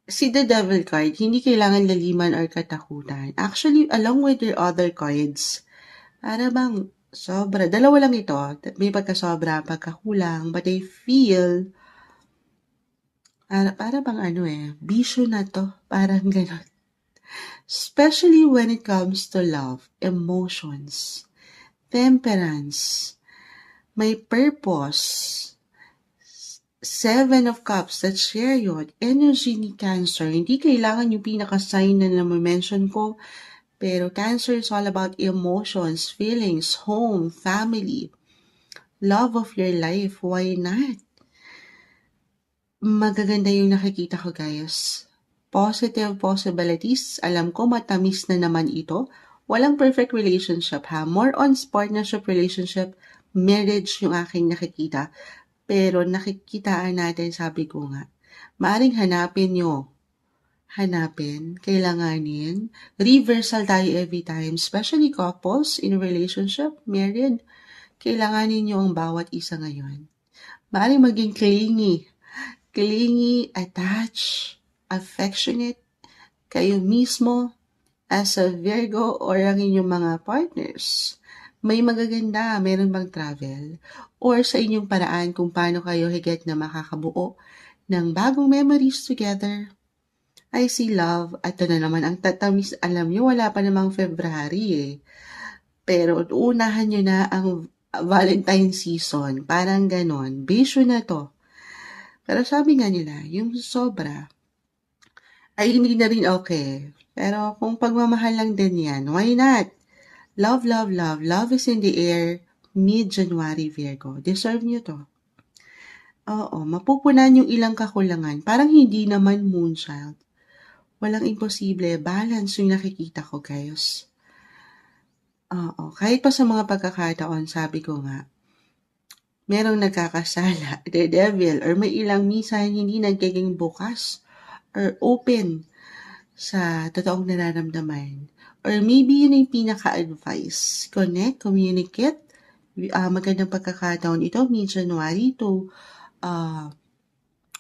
Si The Devil card, hindi kailangan laliman or katakutan. Actually, along with your other cards, para bang sobra. Dalawa lang ito. May pagkasobra, pagkakulang. But I feel, para bang bisyo na to. Parang gano'n. Especially when it comes to love, emotions, temperance, may purpose. Seven of Cups, that's chariot, energy ni Cancer. Hindi kailangan yung pinaka-sign na mention ko, pero Cancer is all about emotions, feelings, home, family, love of your life. Why not? Magaganda yung nakikita ko, guys. Positive possibilities. Alam ko matamis na naman ito. Walang perfect relationship ha. More on partnership relationship, marriage yung aking nakikita. Pero nakikitaan natin, sabi ko nga, maaring hanapin, kailanganin. Reversal tayo every time, especially couples in a relationship, married. Kailanganin nyo ang bawat isa ngayon. Maaring maging clingy, attached, affectionate, kayo mismo as a Virgo or ang inyong mga partners. May magaganda, meron bang travel? Or sa inyong paraan kung paano kayo higit na makakabuo ng bagong memories together. I see love. At na naman ang tatamis. Alam nyo, wala pa namang February eh. Pero unahan nyo na ang Valentine season. Parang ganon. Bisyo na to. Pero sabi nga nila, yung sobra ay hindi na rin okay. Pero kung pagmamahal lang din yan, why not? Love, love, love. Love is in the air. Mid-January, Virgo. Deserve nyo to. Oo, mapupunan yung ilang kakulangan. Parang hindi naman moonchild. Walang imposible. Balance yung nakikita ko, guys. Oo, kahit pa sa mga pagkakataon, sabi ko nga, merong nagkakasala, the devil, or may ilang minsan hindi nagiging bukas or open sa totoong nararamdaman. Or maybe yun yung pinaka-advice. Connect, communicate. Magandang pagkakataon ito, mid-January to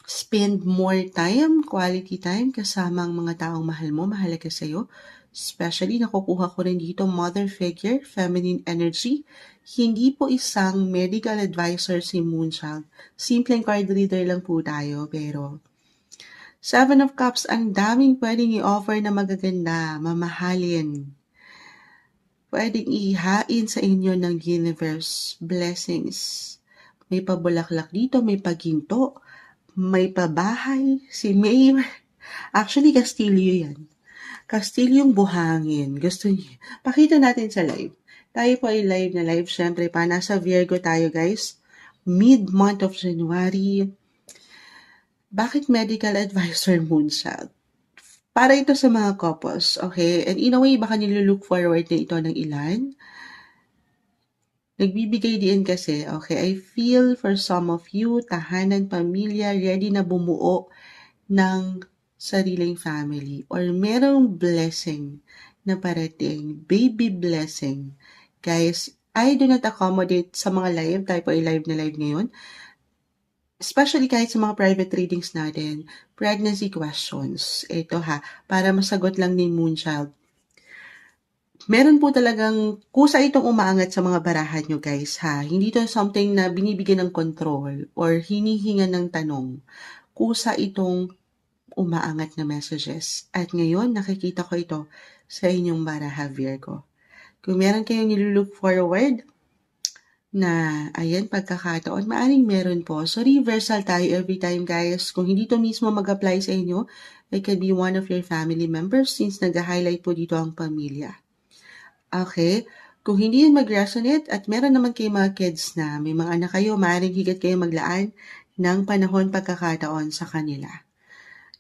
spend more time, quality time, kasama ang mga taong mahal mo, mahalaga sa'yo. Especially, nakukuha ko rin dito, mother figure, feminine energy. Hindi po isang medical advisor si Moonchild. Simpleng card reader lang po tayo, pero Seven of Cups, ang daming pwedeng i-offer na magaganda, mamahalin. Pwedeng ihain sa inyo ng universe, blessings. May pabulaklak dito, may paginto, may pabahay, si May. Actually, Castillo yan. Castillo yung buhangin. Gusto niyo. Pakita natin sa live. Tayo po ay live na live. Siyempre pa, nasa Virgo tayo, guys. Mid-month of January. Bakit medical advisor Moonchild? Para ito sa mga couples, okay? And in a way, baka nilulook forward na ito ng ilan. Nagbibigay din kasi, okay? I feel for some of you, tahanan, pamilya, ready na bumuo ng sariling family. Or merong blessing na parating, baby blessing. Guys, I do not accommodate sa mga live, tayo po ay live na live ngayon. Especially kahit sa mga private readings natin, pregnancy questions. Ito para masagot lang ni Moonchild. Meron po talagang kusa itong umaangat sa mga barahan nyo, guys, Hindi to something na binibigyan ng control or hinihingan ng tanong. Kusa itong umaangat na messages. At ngayon, nakikita ko ito sa inyong baraha, Virgo. Kung meron kayong nilulook forward, na, ayan, pagkakataon, maaring meron po. So, reversal tayo every time, guys. Kung hindi to mismo mag-apply sa inyo, it could be one of your family members since nag-highlight po dito ang pamilya. Okay? Kung hindi yun mag-resonate at meron naman kayo mga kids na may mga anak kayo, maaring higit kayo maglaan ng panahon pagkakataon sa kanila.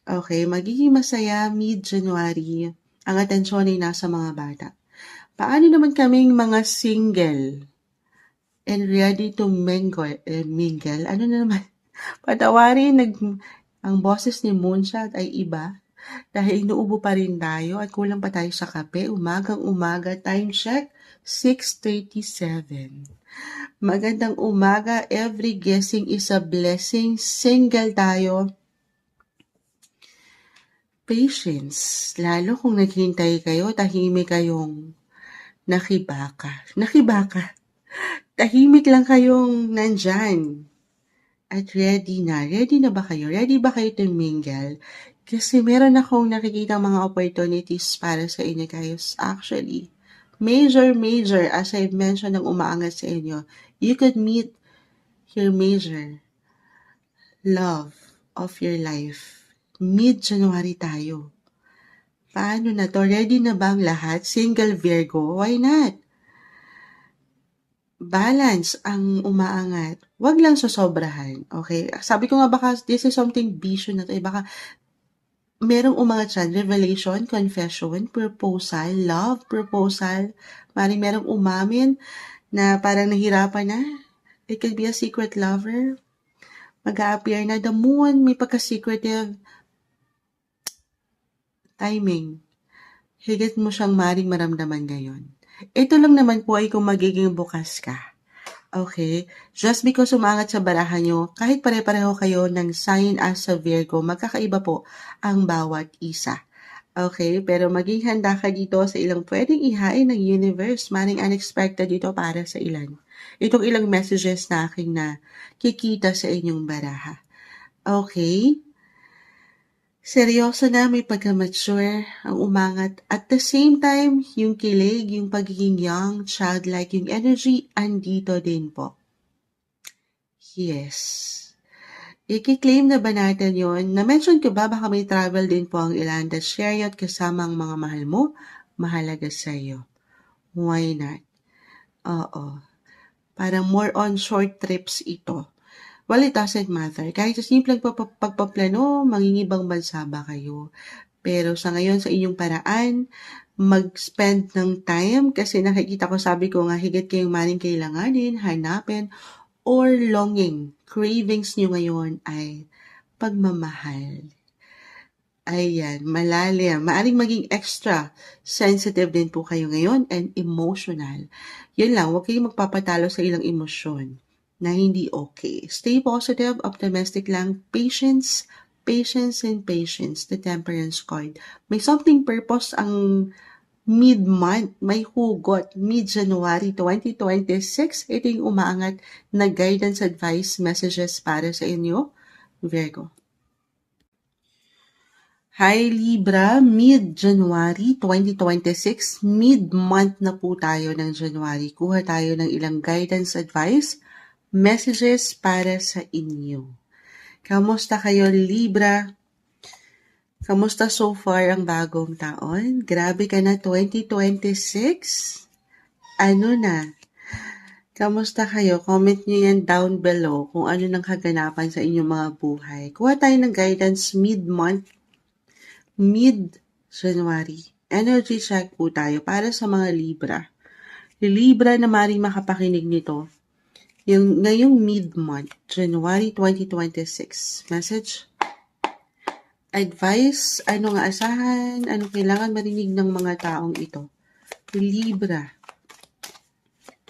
Okay? Magiging masaya mid-January. Ang atensyon ay nasa mga bata. Paano naman kaming mga single and ready to mingle? Ano na naman? Patawarin, Ang boses ni Moonshot ay iba dahil inuubo pa rin tayo at kulang pa tayo sa kape. Umagang-umaga, time check, 6:37. Magandang umaga, every guessing is a blessing. Single tayo. Patience, lalo kung naghintay kayo, tahimik kayong nakibaka. Tahimik lang kayong nandyan. At ready na. Ready na ba kayo? Ready ba kayo to mingle? Kasi meron akong nakikita mga opportunities para sa inyo guys. Actually, major, as I've mentioned ng umaangat sa inyo, you could meet your major love of your life. Mid-January tayo. Paano na to? Ready na ba ang lahat? Single Virgo? Why not? Balance ang umaangat. Wag lang sosobrahan, okay? Sabi ko nga baka this is something vision na to. Baka merong umangat dyan, revelation, confession, proposal, love, proposal. Maring merong umamin na parang nahirapan na. It could be a secret lover. Mag-a-appear na the moon, may pagka-secretive timing. Higit mo siyang maring maramdaman ngayon. Ito lang naman po ay kung magiging bukas ka. Okay? Just because umangat sa barahan nyo, kahit pare-pareho kayo ng sign as sa Virgo, magkakaiba po ang bawat isa. Okay? Pero maging handa ka dito sa ilang pwedeng ihain ng universe. Maring unexpected ito para sa ilan. Itong ilang messages na aking na kikita sa inyong baraha. Okay? Seryoso na, may pagka-mature ang umangat. At the same time, yung kilig, yung pagiging young, childlike, yung energy, andito din po. Yes. I-claim na ba natin yun? Na-mention ko ba, baka may travel din po ang ilan. That share yun kasama ang mga mahal mo, mahalaga sa iyo. Why not? Oo. Parang more on short trips ito. Well, it doesn't matter. Kahit sa simpleng pagpaplano, mangingibang bansa ba kayo? Pero sa ngayon, sa inyong paraan, mag-spend ng time kasi nakikita ko, sabi ko nga, higit kayong maring kailanganin, hanapin, or longing. Cravings nyo ngayon ay pagmamahal. Ayan, malalim. Maaring maging extra sensitive din po kayo ngayon and emotional. Yun lang, huwag kayong magpapatalo sa ilang emosyon na hindi okay. Stay positive, optimistic lang, patience, and patience, the temperance card. May something purpose ang mid-month, may hugot, mid-January 2026, ito yung umaangat na guidance, advice, messages para sa inyo, Virgo. Hi Libra, mid-January 2026, mid-month na po tayo ng January. Kuha tayo ng ilang guidance, advice, messages para sa inyo. Kamusta kayo, Libra? Kamusta so far ang bagong taon? Grabe ka na, 2026? Ano na? Kamusta kayo? Comment nyo yan down below kung ano nang kaganapan sa inyong mga buhay. Kuha tayo ng guidance mid-month, mid-January. Energy check po tayo para sa mga Libra. Libra na maring makapakinig nito. Yung ngayong mid-month, January 2026, message, advice, ano nga asahan, ano kailangan marinig ng mga taong ito. Libra,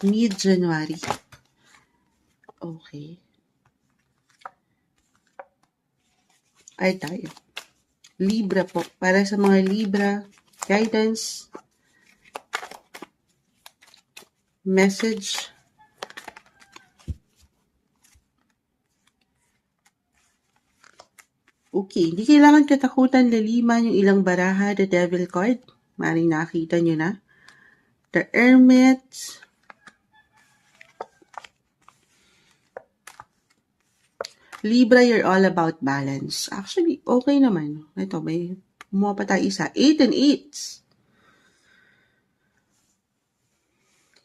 mid-January. Okay. Ay tayo. Libra po, para sa mga Libra, guidance, message, okay, hindi kailangan katakutan, laliman yung ilang baraha, the devil card. Maring nakita nyo na. The Hermit. Libra, you're all about balance. Actually, okay naman. Ito, may kumuha pa tayo isa. 8 and 8.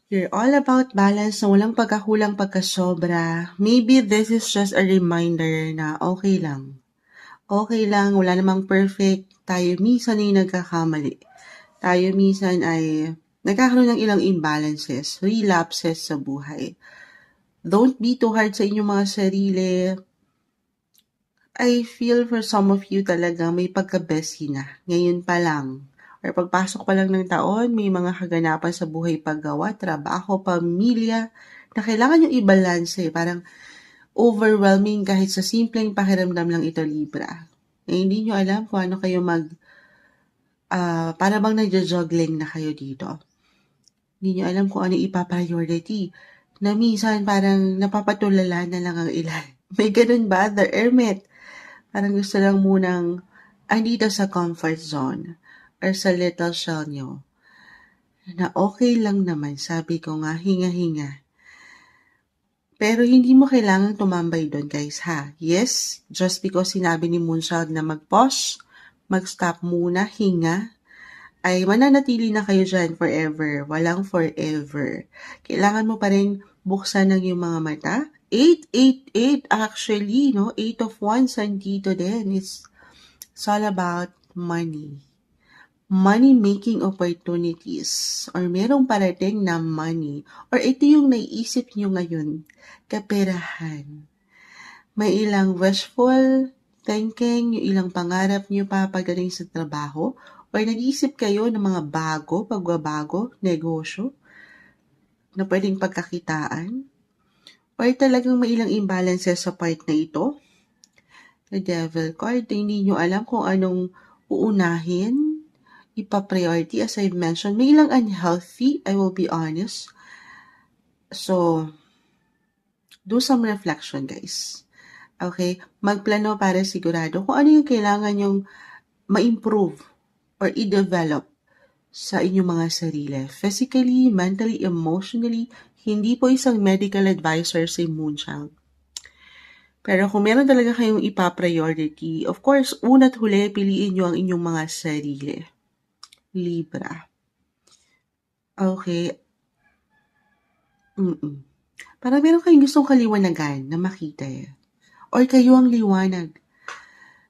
You're all about balance na walang pagkakulang, pagkasobra. Maybe this is just a reminder na okay lang. Okay lang, wala namang perfect. Tayo minsan ay nagkakamali. Tayo minsan ay nagkakaroon ng ilang imbalances, relapses sa buhay. Don't be too hard sa inyong mga sarili. I feel for some of you talaga may pagka-bestie na. Ngayon pa lang. Or pagpasok pa lang ng taon, may mga kaganapan sa buhay paggawa, trabaho, pamilya, na kailangan yung i-balance. Parang overwhelming kahit sa simpleng pakiramdam lang ito, Libra. Hindi nyo alam kung ano kayo para bang nagja-juggling na kayo dito. Hindi nyo alam kung ano ipa-priority. Na minsan parang napapatulala na lang ang ilan. May ganun ba? The Hermit. Parang gusto lang munang andito sa comfort zone or sa little shell nyo. Na okay lang naman, sabi ko nga, hinga-hinga. Pero hindi mo kailangang tumambay doon, guys, ha? Yes, just because sinabi ni Moonchild na mag-pause, mag-stop muna, hinga, ay mananatili na kayo dyan forever. Walang forever. Kailangan mo pa rin buksan ng iyong mga mata. 888 actually, no? 8 of Wands andito din. It's all about money. Money-making opportunities or merong parating na money or ito yung naiisip nyo ngayon, kaperahan. May ilang wishful thinking, yung ilang pangarap nyo pa pagdating sa trabaho or nag-iisip kayo ng mga pagbabago, negosyo na pwedeng pagkakitaan or talagang may ilang imbalances sa part na ito. The Devil card, hindi nyo alam kung anong uunahin, ipa-priority. As I've mentioned, may ilang unhealthy, I will be honest. So, do some reflection, guys. Okay? Magplano para sigurado kung ano yung kailangan yung ma-improve or i-develop sa inyong mga sarili. Physically, mentally, emotionally, hindi po isang medical advisor si Moonchild. Pero kung meron talaga kayong ipa-priority, of course, una't huli, piliin nyo ang inyong mga sarili. Libra. Okay. Parang meron kayong gustong kaliwanagan na makita or kayo ang liwanag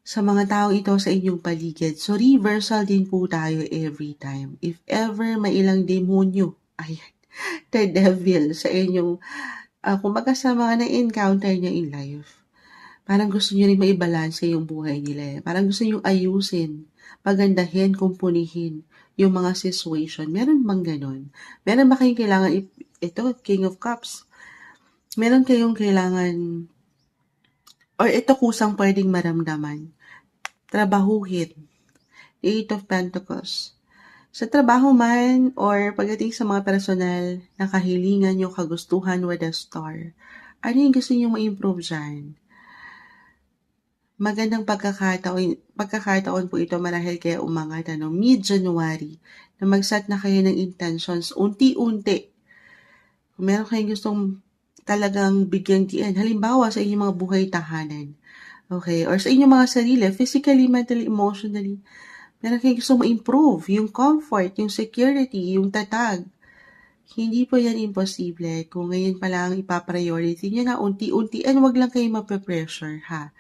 sa mga taong ito sa inyong paligid. So, reversal din po tayo every time. If ever may ilang demonyo, ayan, the devil sa inyong, kumbaga sa mga na-encounter nyo in life, parang gusto nyo rin maibalanse yung buhay nila. Parang gusto nyo ayusin, pagandahin, kumpunihin yung mga situation. Meron bang ganon? Meron ba kayong kailangan, ito, King of Cups, meron kayong kailangan, or ito kusang pwedeng maramdaman, trabahuhin, 8 of Pentacles. Sa trabaho man, or pagdating sa mga personal na kahilingan nyo, kagustuhan with a star, ano yung gusto nyo ma-improve dyan? Magandang pagkakataon po ito marahil kaya umangat mid-January na mag-set na kayo ng intentions unti-unti. Kung meron kayong gustong talagang bigyang diin, halimbawa sa inyong mga buhay tahanan, okay, or sa inyong mga sarili, physically, mentally, emotionally, meron kayong gustong ma-improve, yung comfort, yung security, yung tatag. Hindi po yan imposible. Kung ngayon pa lang ipapriority nyo na unti-unti, and wag lang kayo mape-pressure, ha?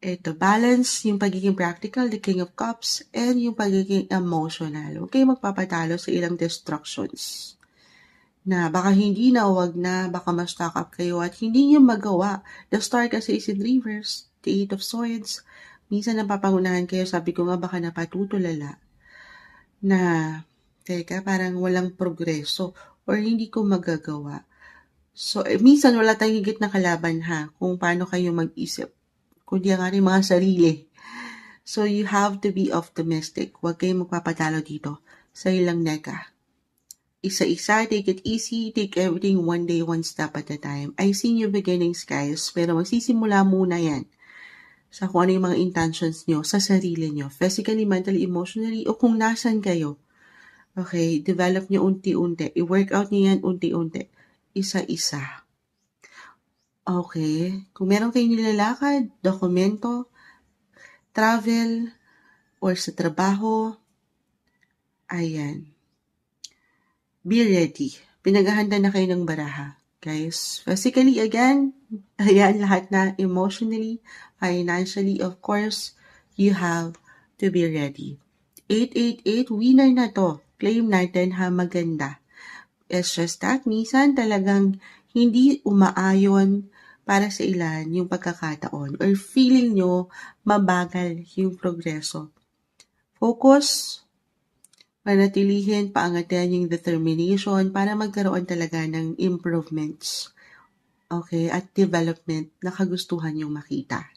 Ito, balance yung pagiging practical, the King of Cups, and yung pagiging emotional. Huwag kayong magpapatalo sa ilang distractions. Na baka hindi na o wag na, baka ma-stock up kayo at hindi nyo magawa. The star kasi is in reverse, the 8 of Swords. Minsan napapangunahan kayo, sabi ko nga baka napatutulala na, teka, parang walang progreso or hindi ko magagawa. So, minsan wala tayong higit na kalaban ha, kung paano kayo mag-isip. Kundi ang ating mga sarili. So, you have to be optimistic. Huwag kayong magpapatalo dito sa ilang neka. Isa-isa, take it easy, take everything one day, one step at a time. I see new beginnings, guys, pero magsisimula muna yan sa kung ano yung mga intentions nyo sa sarili nyo, physically, mentally, emotionally, o kung nasan kayo. Okay, develop nyo unti-unti. I-workout nyo yan unti-unti. Isa-isa. Okay, kung meron kayong nilalakad, dokumento, travel, or sa trabaho, ayan. Be ready. Pinaghahanda na kayo ng baraha. Guys, physically again, ayan lahat na, emotionally, financially, of course, you have to be ready. 888, winner na to. Claim natin ha, maganda. It's just that, minsan talagang hindi umaayon, para sa ilan yung pagkakataon or feeling nyo mabagal yung progreso. Focus, panatilihin, paangatan yung determination para magkaroon talaga ng improvements. Okay, at development na kagustuhan yung makita.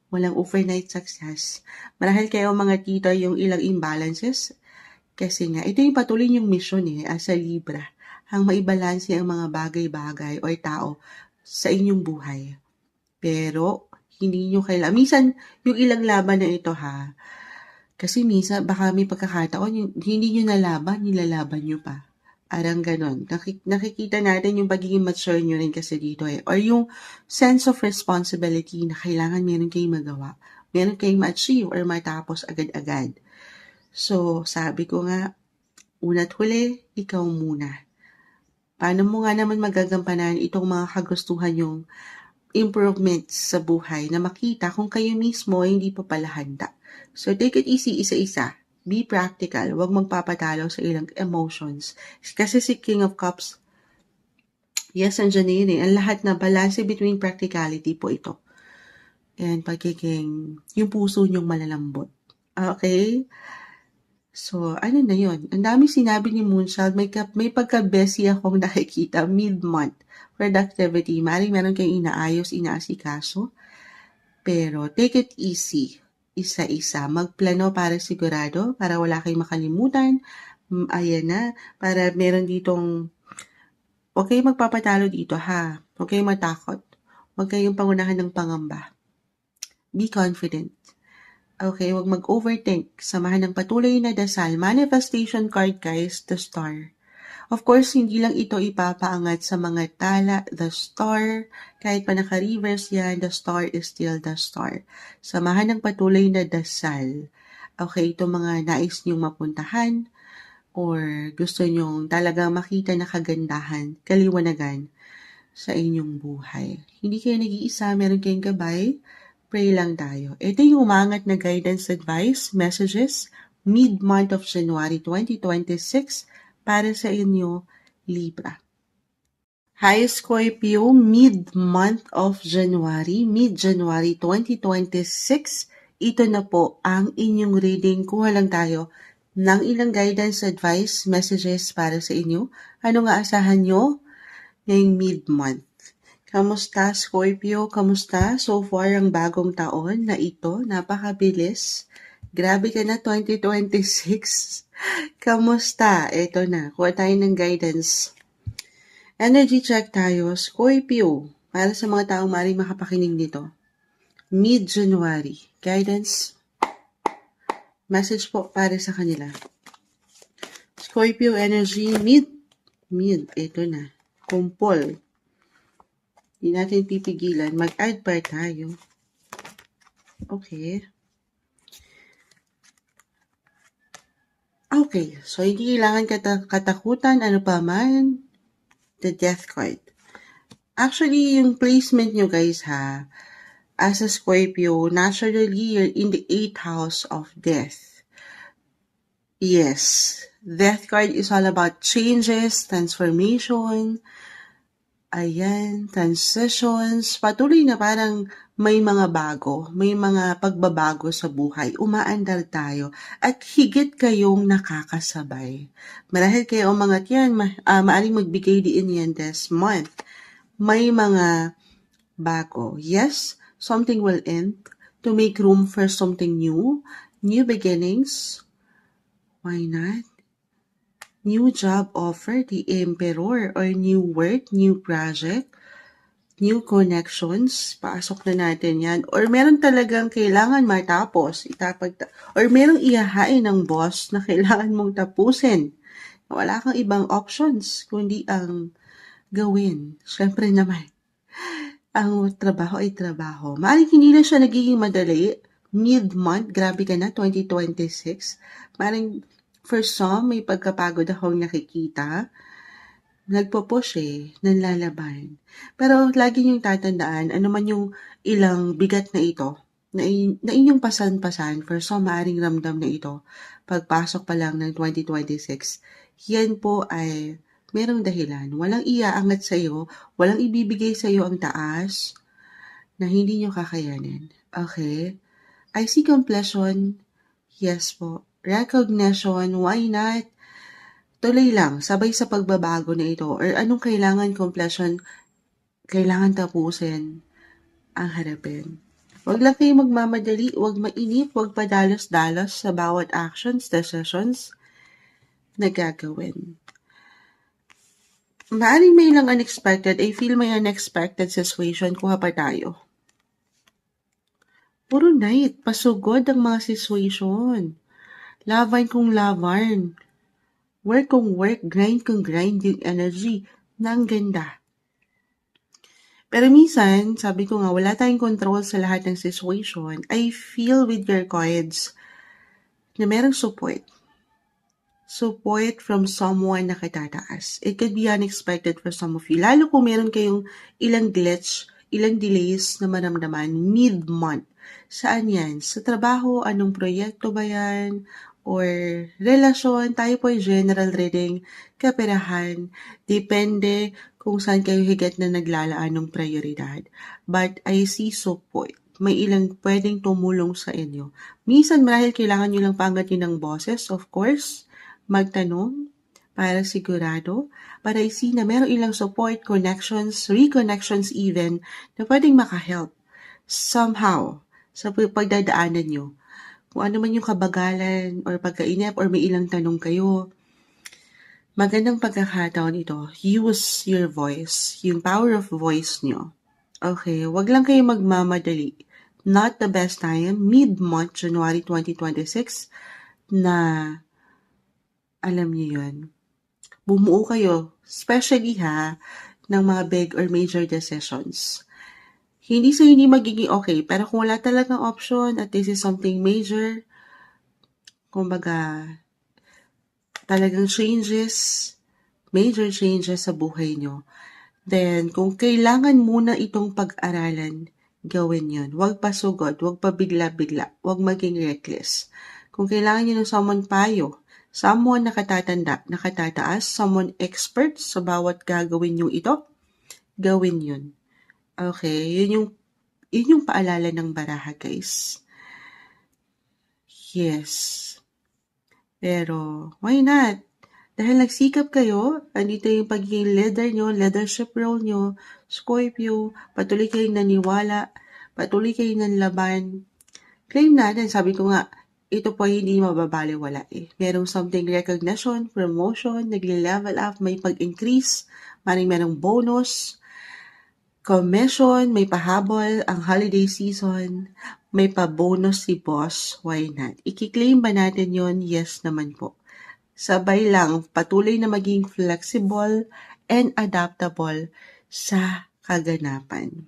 Walang overnight success. Marahil kayo mga tita yung ilang imbalances kasi nga ito yung patuloy yung mission as a Libra, ang maibalanse ang mga bagay-bagay o tao sa inyong buhay. Pero hindi nyo kailangan. Minsan yung ilang laban na ito kasi minsan baka may pagkakataon yung hindi nyo nalaban, nilalaban nyo pa. Arang ganon. Nakikita natin yung pagiging mature nyo rin kasi dito Or yung sense of responsibility na kailangan meron kayong magawa. Meron kayong ma-achieve or matapos agad-agad. So, sabi ko nga, una't huli, ikaw muna. Paano mo nga naman magagampanan itong mga kagustuhan yung improvements sa buhay na makita kung kayo mismo ay hindi pa pala handa. So, take it easy, isa-isa. Be practical. Huwag magpapatalo sa ilang emotions. Kasi si King of Cups, yes, andyan na yun Ang lahat na balance between practicality po ito. And pagiging, yung puso niyong malalambot. Okay? So, ano na yun? Ang dami sinabi ni Moonchild, may pagka-bessie akong nakikita mid-month. Productivity, maring meron kayong inaayos, inaasikaso. Pero take it easy, isa-isa. Magplano para sigurado, para wala kayong makalimutan. Ayan na, para meron ditong, huwag kayong magpapatalo dito Huwag kayong matakot. Huwag kayong pangunahan ng pangamba. Be confident. Okay, huwag mag-overthink. Samahan ng patuloy na dasal. Manifestation card guys, the star. Of course, hindi lang ito ipapaangat sa mga tala, the star. Kahit pa naka-reverse yan, the star is still the star. Samahan ng patuloy na dasal. Okay, ito mga nais niyong mapuntahan or gusto niyong talagang makita na kagandahan, kaliwanagan sa inyong buhay. Hindi kayo nag-iisa, meron kayong gabay. Pray lang tayo. Ito yung umangat na guidance advice, messages, mid-month of January 2026 para sa inyo, Libra. Hi Scorpio, mid-month of January, mid-January 2026. Ito na po ang inyong reading. Kuha lang tayo ng ilang guidance advice, messages para sa inyo. Ano nga asahan nyo ngayong mid-month? Kamusta, Scorpio? Kamusta? So far, ang bagong taon na ito, napakabilis. Grabe ka na, 2026. Kamusta? Ito na, kuha tayo ng guidance. Energy check tayo, Scorpio. Para sa mga taong maaaring makapakinig nito. Mid-January. Guidance. Message po para sa kanila. Scorpio energy, mid. Ito na. Kumpol. Hindi natin pipigilan. Mag-add pa tayo. Okay. Okay. So, hindi kailangan katakutan. Ano pa man. The Death card. Actually, yung placement nyo guys as a Scorpio, naturally, you're in the 8th house of death. Yes. Death card is all about changes, transformation, transitions, patuloy na parang may mga bago, may mga pagbabago sa buhay, umaandar tayo, at higit kayong nakakasabay. Marahil kayo mga tiyan, maaring magbigay din yan this month. May mga bago. Yes, something will end to make room for something new beginnings. Why not? New job offer, the Emperor, or new work, new project, new connections, pasok na natin yan. Or meron talagang kailangan matapos, or merong ihahain ng boss na kailangan mong tapusin. Wala kang ibang options, kundi ang gawin. Siyempre naman, ang trabaho ay trabaho. Maaaring hindi na siya nagiging madali, mid-month, grabe ka na, 2026. Maaaring for some, may pagkapagod akong nakikita. Nagpo-push nanlalaban. Pero lagi niyong tatandaan, ano man yung ilang bigat na ito, na inyong pasan-pasan, for some maaring ramdam na ito, pagpasok pa lang ng 2026, yan po ay merong dahilan. Walang iaangat sa iyo, walang ibibigay sa iyo ang taas, na hindi nyo kakayanin. Okay? I see completion. Yes po. Recognition. Why not? Tuloy lang. Sabay sa pagbabago na ito. Or anong kailangan completion? Kailangan tapusin ang harapin. Huwag lang kayo magmamadali, huwag mainip, huwag padalos-dalos sa bawat actions, decisions na gagawin. Maaring may ilang unexpected, I feel may unexpected situation, kuha pa tayo. Puro night, pasugod ang mga situation. Laban kung laban. Work kung work, grind kung grind yung energy. Nang ganda. Pero minsan, sabi ko nga, wala tayong control sa lahat ng situation. I feel with your cards na merong support. Support from someone na katataas. It could be unexpected for some of you. Lalo kung meron kayong ilang glitch, ilang delays na maramdaman mid-month. Saan yan? Sa trabaho? Anong proyekto ba yan? Or relasyon? Tayo po ay general reading, kaperahan. Depende kung saan kayo higit na naglalaan ng prioridad. But I see support. May ilang pwedeng tumulong sa inyo. Minsan marahil kailangan nyo lang pangatin ng boses, of course. Magtanong para sigurado, para i-see na meron ilang support, connections, reconnections even, na pwedeng makahelp somehow sa pagdadaanan nyo. Kung ano man yung kabagalan or pagkainip or may ilang tanong kayo, magandang pagkakataon ito. Use your voice, yung power of voice nyo. Okay, wag lang kayo magmamadali. Not the best time, mid-month, January 2026, na alam niyo yun. Bumuo kayo, especially ng mga big or major decisions. Hindi sa hindi magiging okay, pero kung wala talagang option at this is something major, kumbaga, talagang major changes sa buhay nyo, then kung kailangan muna itong pag-aralan, gawin yun. Huwag pasugod, huwag pabigla-bigla, huwag maging reckless. Kung kailangan nyo ng someone nakatataas, someone expert sa bawat gagawin nyo ito, gawin yun. Okay, yun yung paalala ng baraha, guys. Yes. Pero, why not? Dahil nagsikap kayo, andito yung pagiging leader nyo, leadership role nyo, Scorpio, patuloy kayong naniwala, patuloy kayong nanlaban. Claim natin, sabi ko nga, ito po hindi mababaliwala eh. Merong something recognition, promotion, nagle-level up, may pag-increase, merong bonus, commission, may pahabol, ang holiday season, may pa-bonus si boss, why not? I-claim ba natin yon? Yes naman po. Sabay lang, patuloy na maging flexible and adaptable sa kaganapan.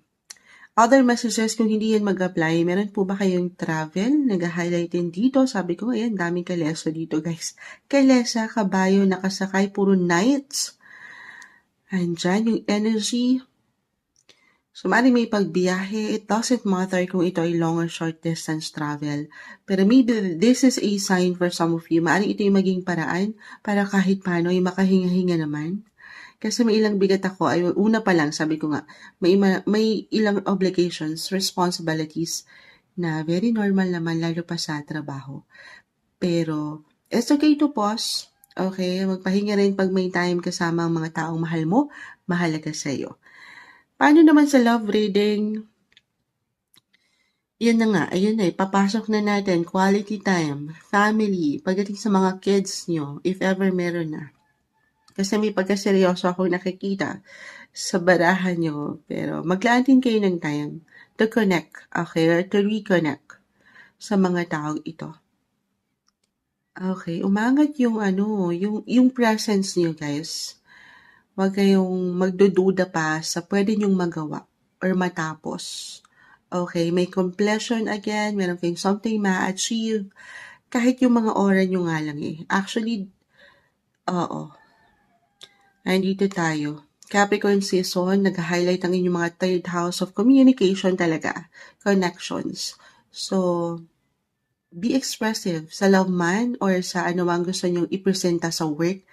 Other messages, kung hindi yan mag-apply, meron po ba kayong travel? Nag-highlight din dito. Sabi ko, ayan, daming kalesa dito, guys. Kalesa, kabayo, nakasakay, puro knights. Andyan yung energy. So, maaaring may pagbiyahe. It doesn't matter kung ito ay long or short distance travel. Pero maybe this is a sign for some of you. Maaaring ito yung maging paraan para kahit paano ay makahinga-hinga naman. Kasi may ilang bigat ako. Ay, una pa lang, sabi ko nga, may ilang obligations, responsibilities na very normal naman, lalo pa sa trabaho. Pero, it's okay to pause. Okay? Magpahinga rin pag may time kasama ang mga taong mahal mo, mahalaga sa'yo. Paano naman sa love reading? Yan na nga, ayun na papasok na natin, quality time, family, pagdating sa mga kids nyo, if ever meron na. Kasi may pagkaseryoso akong nakikita sa barahan nyo, pero maglaan din kayo ng time to connect, okay, or to reconnect sa mga taong ito. Okay, umangat yung yung presence nyo, guys. Huwag kayong magdududa pa sa pwede nyong magawa or matapos. Okay, may completion again, meron kayong something ma-achieve, kahit yung mga oras nyo nga lang eh. Actually, oo. Nandito tayo. Capricorn season, nag-highlight ang inyong mga third house of communication talaga, connections. So, be expressive sa love man or sa ano mang gusto nyong ipresenta sa work.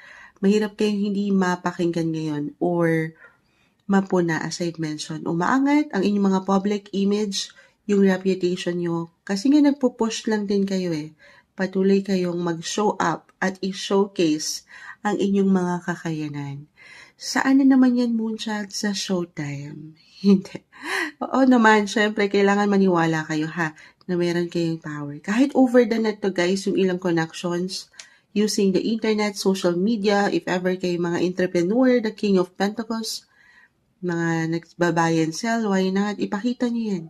Mahirap kayong hindi mapakinggan ngayon or mapuna as I mentioned. Umaangat ang inyong mga public image, yung reputation nyo. Kasi nga nagpo-push lang din kayo eh. Patuloy kayong mag-show up at i-showcase ang inyong mga kakayanan. Saan na naman yan, Moonchild? Sa showtime? Hindi. Oo naman, syempre, kailangan maniwala kayo ha, na meron kayong power. Kahit over the net to guys, yung ilang connections, using the internet, social media, if ever kayo mga entrepreneur, the King of Pentacles, mga nagbabuy and sell, why not? Ipakita nyo yan.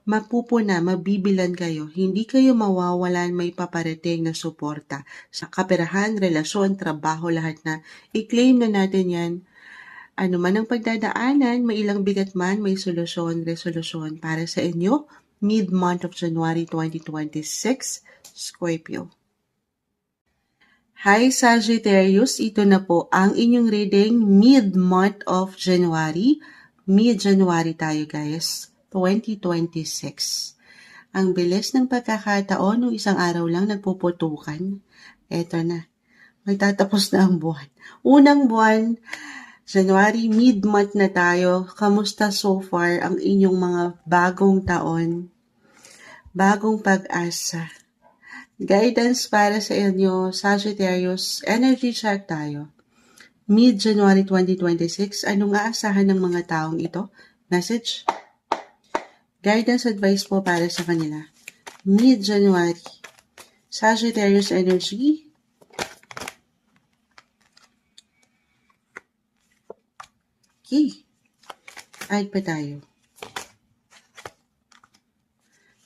Mapupuna, mabibilan kayo. Hindi kayo mawawalan, may paparating na suporta. Sa kaperahan, relasyon, trabaho, lahat na. I-claim na natin yan. Ano man ang pagdadaanan, may ilang bigat man, may solusyon, resolusyon para sa inyo. Mid-month of January 2026, Scorpio. Hi Sagittarius, ito na po ang inyong reading mid-month of January. Mid-January tayo guys, 2026. Ang bilis ng pagkakataon, nung isang araw lang nagpuputukan. Eto na, magtatapos na ang buwan. Unang buwan, January, mid-month na tayo. Kamusta so far ang inyong mga bagong taon? Bagong pag-asa. Guidance para sa inyo, Sagittarius, energy check tayo. Mid-January 2026, anong aasahan ng mga taong ito? Message? Guidance advice po para sa kanila. Mid-January, Sagittarius energy. Okay. Add pa tayo.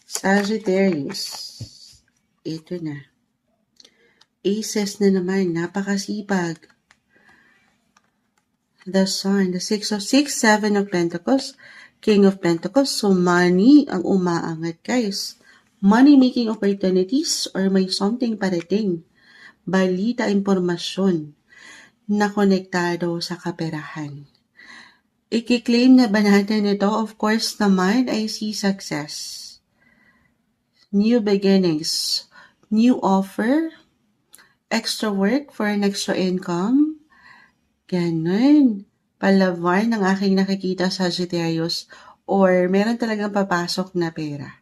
Sagittarius. Ito na. Aces na naman, napakasipag. The Sun, the 6 of 7 of Pentacles, King of Pentacles. So money ang umaangat guys. Money-making opportunities or may something parating. Balita, impormasyon na konektado sa kaperahan. I-claim na ba natin ito? Of course naman, I see success. New beginnings. New offer, extra work for an extra income, ganun. Palavar ng aking nakikita sa Sagittarius or meron talagang papasok na pera.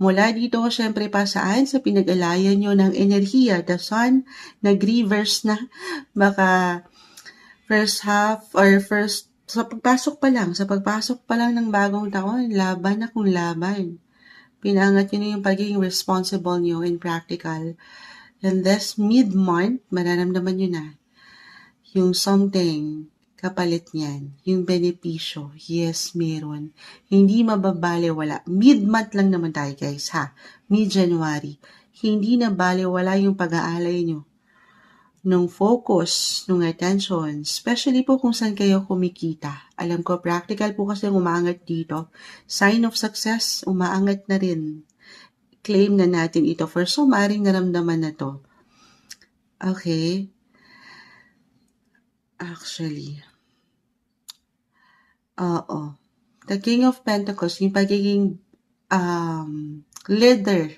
Mula dito, syempre pa saan? Sa pinag-alayan nyo ng enerhiya, the Sun, nag-reverse na. Baka first half or sa pagpasok pa lang ng bagong taon, laban na kung laban. Pinangat nyo na yung pagiging responsible nyo and practical. And this mid-month, mararamdaman nyo na yung something kapalit niyan, yung benepisyo. Yes, meron. Hindi mababaliwala. Mid-month lang naman tayo guys ha. Mid-January. Hindi na baliwala yung pag-aalay nyo. Nung focus, nung attention, especially po kung saan kayo kumikita. Alam ko, practical po kasi umaangat dito. Sign of success, umaangat na rin. Claim na natin ito. For so, maaaring naramdaman na to. Okay. Actually, oo. The King of Pentacles, yung pagiging leader,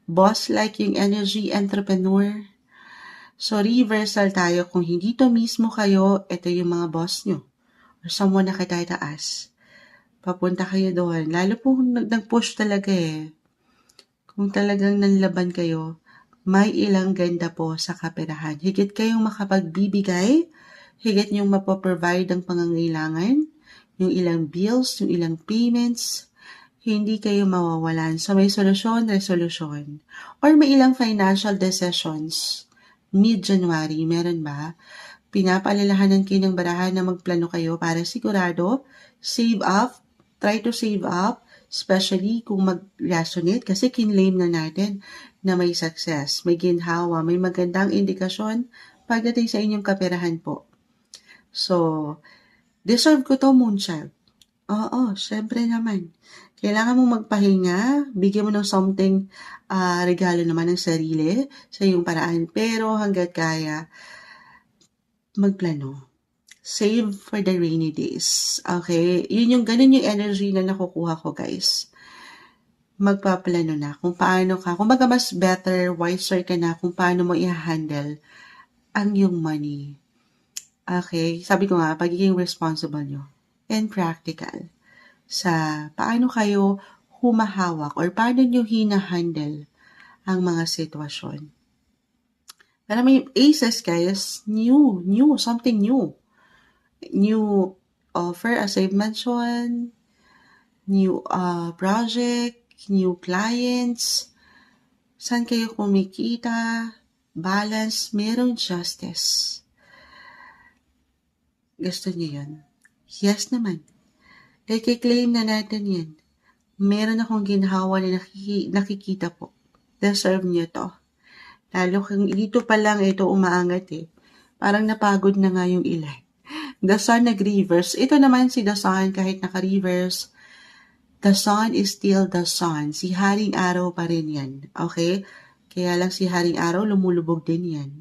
boss-like yung energy, entrepreneur. So, reversal tayo. Kung hindi to mismo kayo, ito yung mga boss nyo. Or someone na katataas. Papunta kayo doon. Lalo po kung nag-push talaga eh. Kung talagang nanlaban kayo, may ilang ganda po sa kaperahan. Higit kayong makapagbibigay, higit niyong mapoprovide ang pangangailangan, yung ilang bills, yung ilang payments, hindi kayo mawawalan. So may solusyon, resolution. Or may ilang financial decisions. Mid-January, meron ba? Pinapaalalahanan kayo ng barahan na magplano kayo para sigurado, save up, try to save up, especially kung mag-resonate kasi kinlaim na natin na may success, may ginhawa, may magandang indikasyon pagdating sa inyong kaperahan po. So, deserve ko to, Moonchild. Oo, syempre naman. Kailangan mo magpahinga, bigyan mo ng something, regalo naman ng sarili sa iyong paraan. Pero hanggat kaya, magplano. Save for the rainy days. Okay? Ganun yung energy na nakukuha ko, guys. Magpaplano na kung paano ka, kumbaga mas better, wiser ka na kung paano mo i-handle ang yung money. Okay? Sabi ko nga, pagiging responsible nyo. and practical sa paano kayo humahawak or paano nyo hinahandle ang mga sitwasyon. Pero may aces, guys, something new. New offer, as I've mentioned, new project, new clients, saan kayo kumikita, balance, merong justice. Gusto niyo yun? Yes naman. I-claim na natin yan. Meron akong ginhawa na nakikita po. Deserve niyo to. Lalo kung dito pa lang ito umaangat eh. Parang napagod na nga yung ilan. The Sun nag-reverse. Ito naman si The Sun kahit naka-reverse. The Sun is still the Sun. Si Haring Araw pa rin yan. Okay? Kaya lang si Haring Araw lumulubog din yan.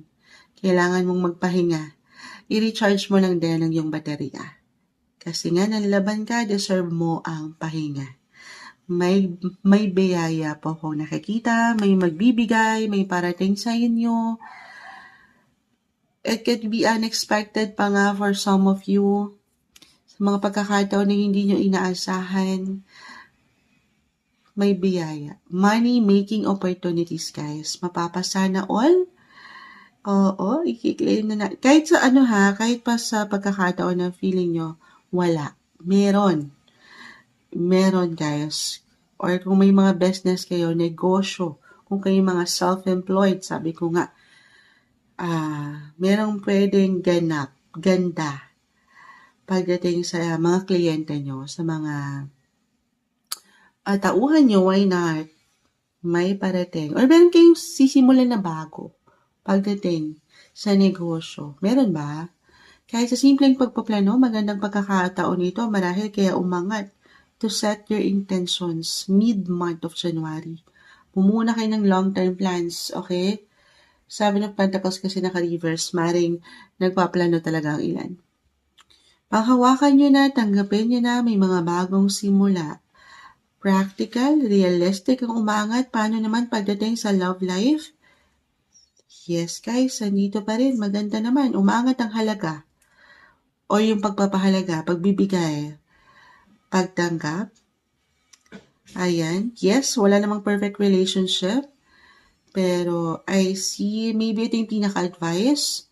Kailangan mong magpahinga. I-recharge mo lang din ang iyong baterya. Kasi nga nanlaban ka, deserve mo ang pahinga. May biyaya po kung nakikita, may magbibigay, may parating sa inyo. It could be unexpected pa nga for some of you. Sa mga pagkakataon na hindi nyo inaasahan, may biyaya. Money-making opportunities, guys. Mapapasana all. Oo, i-claim na. Kahit sa kahit pa sa pagkakataon na feeling nyo, wala. Meron, guys. Or kung may mga business kayo, negosyo, kung kayo mga self-employed, sabi ko nga, merong pwedeng ganda, pagdating sa mga kliyente nyo, sa mga tauhan nyo, why not? May parating. Or meron kayong sisimulan na bago, pagdating sa negosyo. Meron ba? Kahit sa simpleng pagpaplano, magandang pagkakataon ito marahil kaya umangat to set your intentions mid-month of January. Mumuna kayo ng long-term plans, okay? Sabi ng Pentacles kasi naka-reverse, maring nagpaplano talaga ang ilan. Panghawakan nyo na, tanggapin nyo na, may mga bagong simula. Practical, realistic ang umangat. Paano naman pagdating sa love life? Yes, guys, nandito pa rin. Maganda naman. Umangat ang halaga. O yung pagpapahalaga, pagbibigay, pagtanggap. Ayan. Yes, wala namang perfect relationship. Pero I see, maybe ito yung pinaka-advice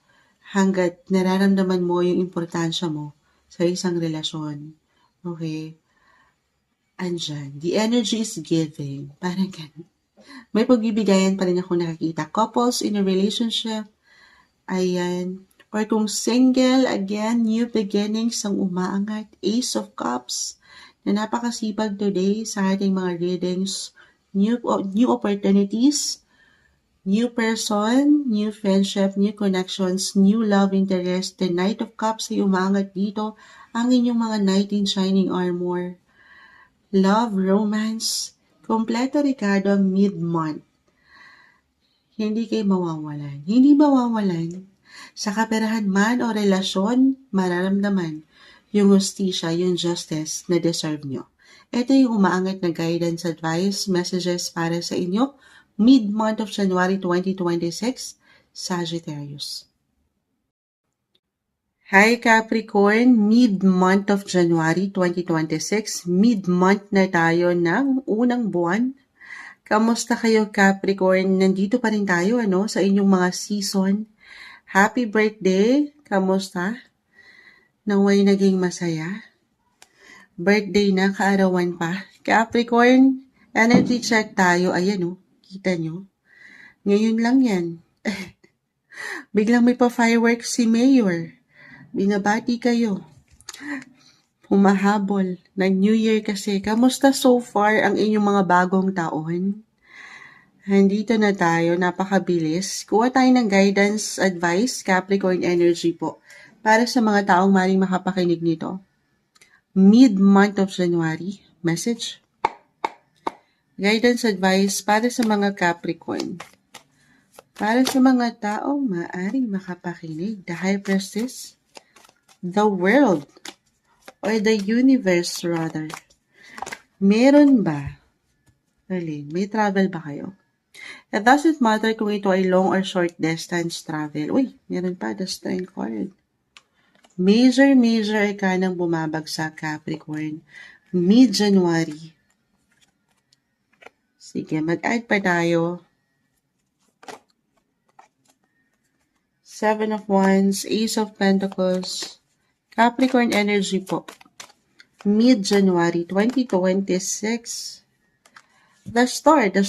hanggat nararamdaman mo yung importansya mo sa isang relasyon. Okay? Andyan. The energy is giving. Parang ganun. May pagbibigayan pa rin ako nakikita. Couples in a relationship. Ayan. Or kung single, again, new beginnings ang umaangat. Ace of Cups na napakasipag today sa ating mga readings. New opportunities, new person, new friendship, new connections, new love interest. The Knight of Cups ay umaangat dito. Ang inyong mga knight in shining armor. Love, romance, kompleto Ricardo ang mid-month. Hindi kayo mawawalan. Hindi mawawalan. Sa kaperahan man o relasyon, mararamdaman yung justisya, yung justice na deserve nyo. Ito yung umaangat na guidance, advice, messages para sa inyo, mid-month of January 2026, Sagittarius. Hi Capricorn, mid-month of January 2026, mid-month na tayo ng unang buwan. Kamusta kayo Capricorn? Nandito pa rin tayo sa inyong mga season. Happy birthday! Kamusta? Naway naging masaya? Birthday na, kaarawan pa. Capricorn, energy check tayo. Ayan kita nyo. Ngayon lang yan. Biglang may pa-fireworks si Mayor. Binabati kayo. Humahabol ng New Year kasi. Kamusta so far ang inyong mga bagong taon? Nandito na tayo, napakabilis. Kuha tayo ng guidance, advice, Capricorn energy po. Para sa mga taong maring makapakinig nito. Mid-month of January, message. Guidance, advice para sa mga Capricorn. Para sa mga taong maaring makapakinig. The High Priestess, the world, or the universe rather. Meron ba? May travel ba kayo? It doesn't matter kung ito ay long or short distance travel. Uy, meron pa, the Strength card. Major arcanang bumabagsak, Capricorn. Mid-January. Sige, mag-add pa tayo. Seven of Wands, Ace of Pentacles. Capricorn energy po. Mid-January 2026. The Star, the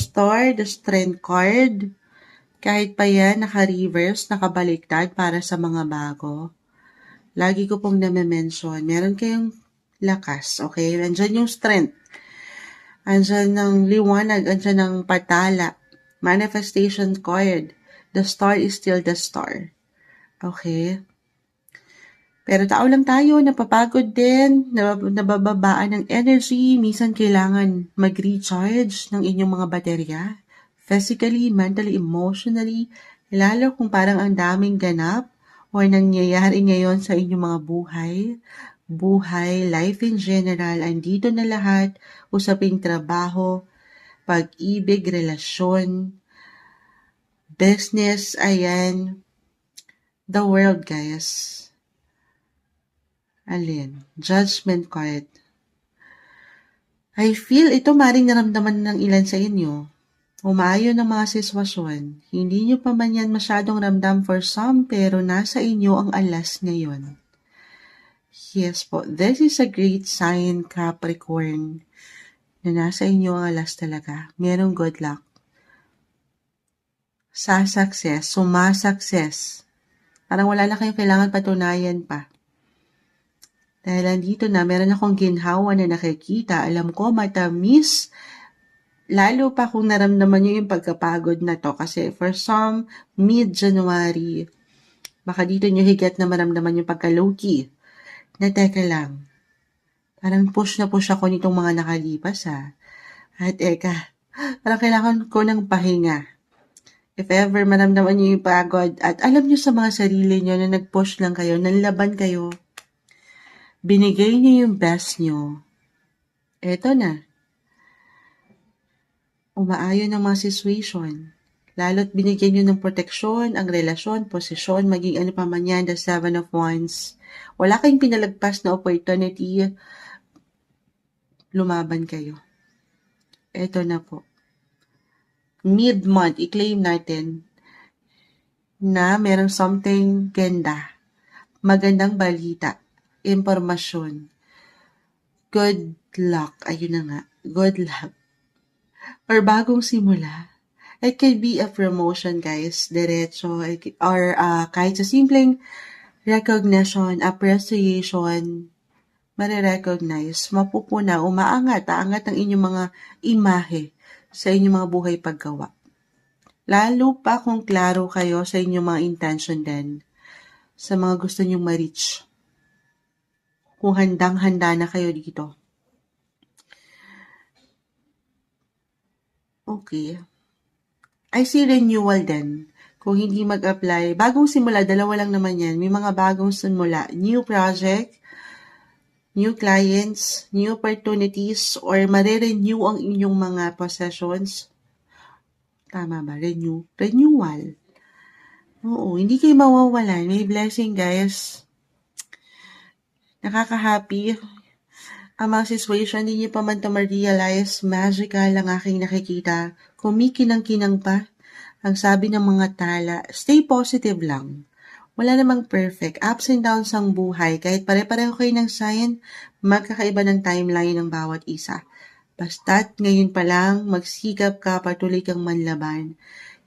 Strength card. Kahit pa yan, naka-reverse, nakabaliktad para sa mga bago. Lagi ko pong name-mention, meron kayong lakas, okay? Andyan yung strength. Andyan ng liwanag, andyan ng patala. Manifestation card. The Star is still the Star. Okay? Pero tao lang tayo, napapagod din, nabababaan ng energy, minsan kailangan mag-recharge ng inyong mga baterya. Physically, mentally, emotionally, lalo kung parang ang daming ganap o nangyayari ngayon sa inyong mga buhay, life in general, andito na lahat, usaping trabaho, pag-ibig, relasyon, business, ayan, the world, guys. Alin? Judgment card. I feel ito maring naramdaman ng ilan sa inyo. Umayon ng mga sitwasyon. Hindi nyo pa man yan masyadong ramdam for some, pero nasa inyo ang alas ngayon. Yes po, this is a great sign, Capricorn, na nasa inyo ang alas talaga. Merong good luck. Sumasakses. Parang wala na kayong kailangan patunayan pa. Dahil andito na, meron akong ginhawa na nakikita. Alam ko, matamis. Lalo pa kung naramdaman nyo yung pagkapagod na to. Kasi for some, mid-January, baka dito nyo higit na maramdaman yung pagka-low-key. Na teka lang, parang push na push ako nitong mga nakalipas ha. At parang kailangan ko ng pahinga. If ever maramdaman nyo yung pagod at alam nyo sa mga sarili nyo na nag-push lang kayo, nanlaban kayo, binigay niyo yung best niyo. Eto na. Umaayon ang mga situation. Lalo't binigyan niyo ng proteksyon, ang relasyon, posisyon, maging ano pa man yan, the Seven of Wands. Wala kayong pinalagpas na opportunity. Lumaban kayo. Eto na po. Mid-month, i-claim natin na merong something ganda. Magandang balita. Impormasyon. Good luck. Ayun na nga. Good luck. Or bagong simula. It could be a promotion, guys. Diretso. Or kahit sa simpleng recognition, appreciation, marirecognize, mapupuna, aangat ang inyong mga imahe sa inyong mga buhay paggawa. Lalo pa kung klaro kayo sa inyong mga intention din, sa mga gusto nyong ma-reach. Kung handang-handa na kayo dito. Okay. I see renewal din. Kung hindi mag-apply, bagong simula, dalawa lang naman yan. May mga bagong simula. New project, new clients, new opportunities, or marirenew ang inyong mga possessions. Tama ba? Renewal. Oo, hindi kayo mawawalan. May blessing, guys. Nakaka-happy. Ang mga situation, hindi niyo pa man ito ma-realize, magical ang aking nakikita. Kumikinang-kinang pa. Ang sabi ng mga tala, stay positive lang. Wala namang perfect. Ups and downs ang buhay. Kahit pare-pareho kayo ng sign, magkakaiba ng timeline ng bawat isa. Basta't ngayon pa lang, magsikap ka, patuloy kang manlaban.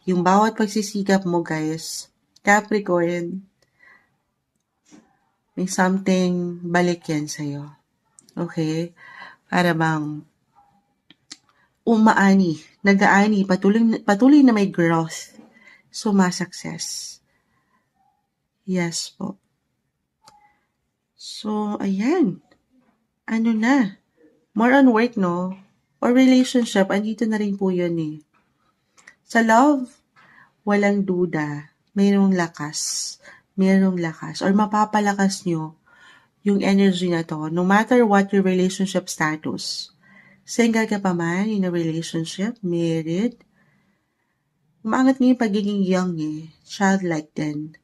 Yung bawat pagsisikap mo, guys, Capricorn, may something balik yan sa'yo. Okay? Para bang nag-aani, patuloy na may growth, sumasukses. Yes po. So, ayan. Ano na? More on work, no? Or relationship, andito na rin po yun eh. Sa love, walang duda. Mayroong lakas. Or mapapalakas nyo yung energy na to, no matter what your relationship status. Single ka pa man in a relationship, married, umaangat nga yung pagiging young childlike din.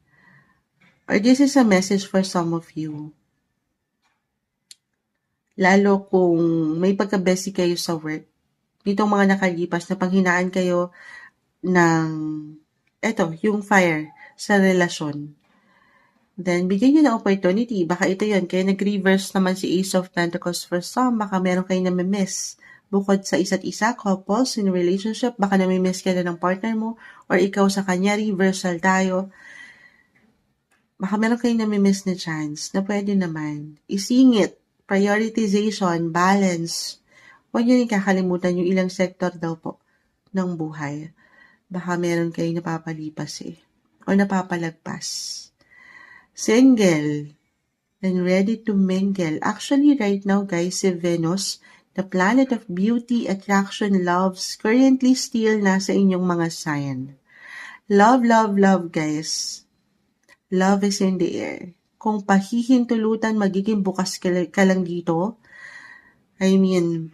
Or this is a message for some of you. Lalo kung may pagka-busy kayo sa work. Nitong mga nakalipas na panghinaan kayo ng, yung fire sa relasyon. Then, bigyan nyo ng opportunity. Baka ito yun. Kaya nag-reverse naman si Ace of Pentacles for some. Baka meron kayo namimiss. Bukod sa isa't isa, couples in relationship, baka namimiss ka na ng partner mo or ikaw sa kanya, reversal tayo. Baka meron kayong namimiss na chance na pwede naman. Isingit, prioritization, balance. Huwag nyo rin kakalimutan yung ilang sektor daw po ng buhay. Baka meron kayong napapalipas o napapalagpas. Single and ready to mingle. Actually, right now, guys, si Venus, the planet of beauty, attraction, loves, currently still nasa inyong mga sign. Love, love, love, guys. Love is in the air. Kung pahihintulutan, magiging bukas ka lang dito. I mean,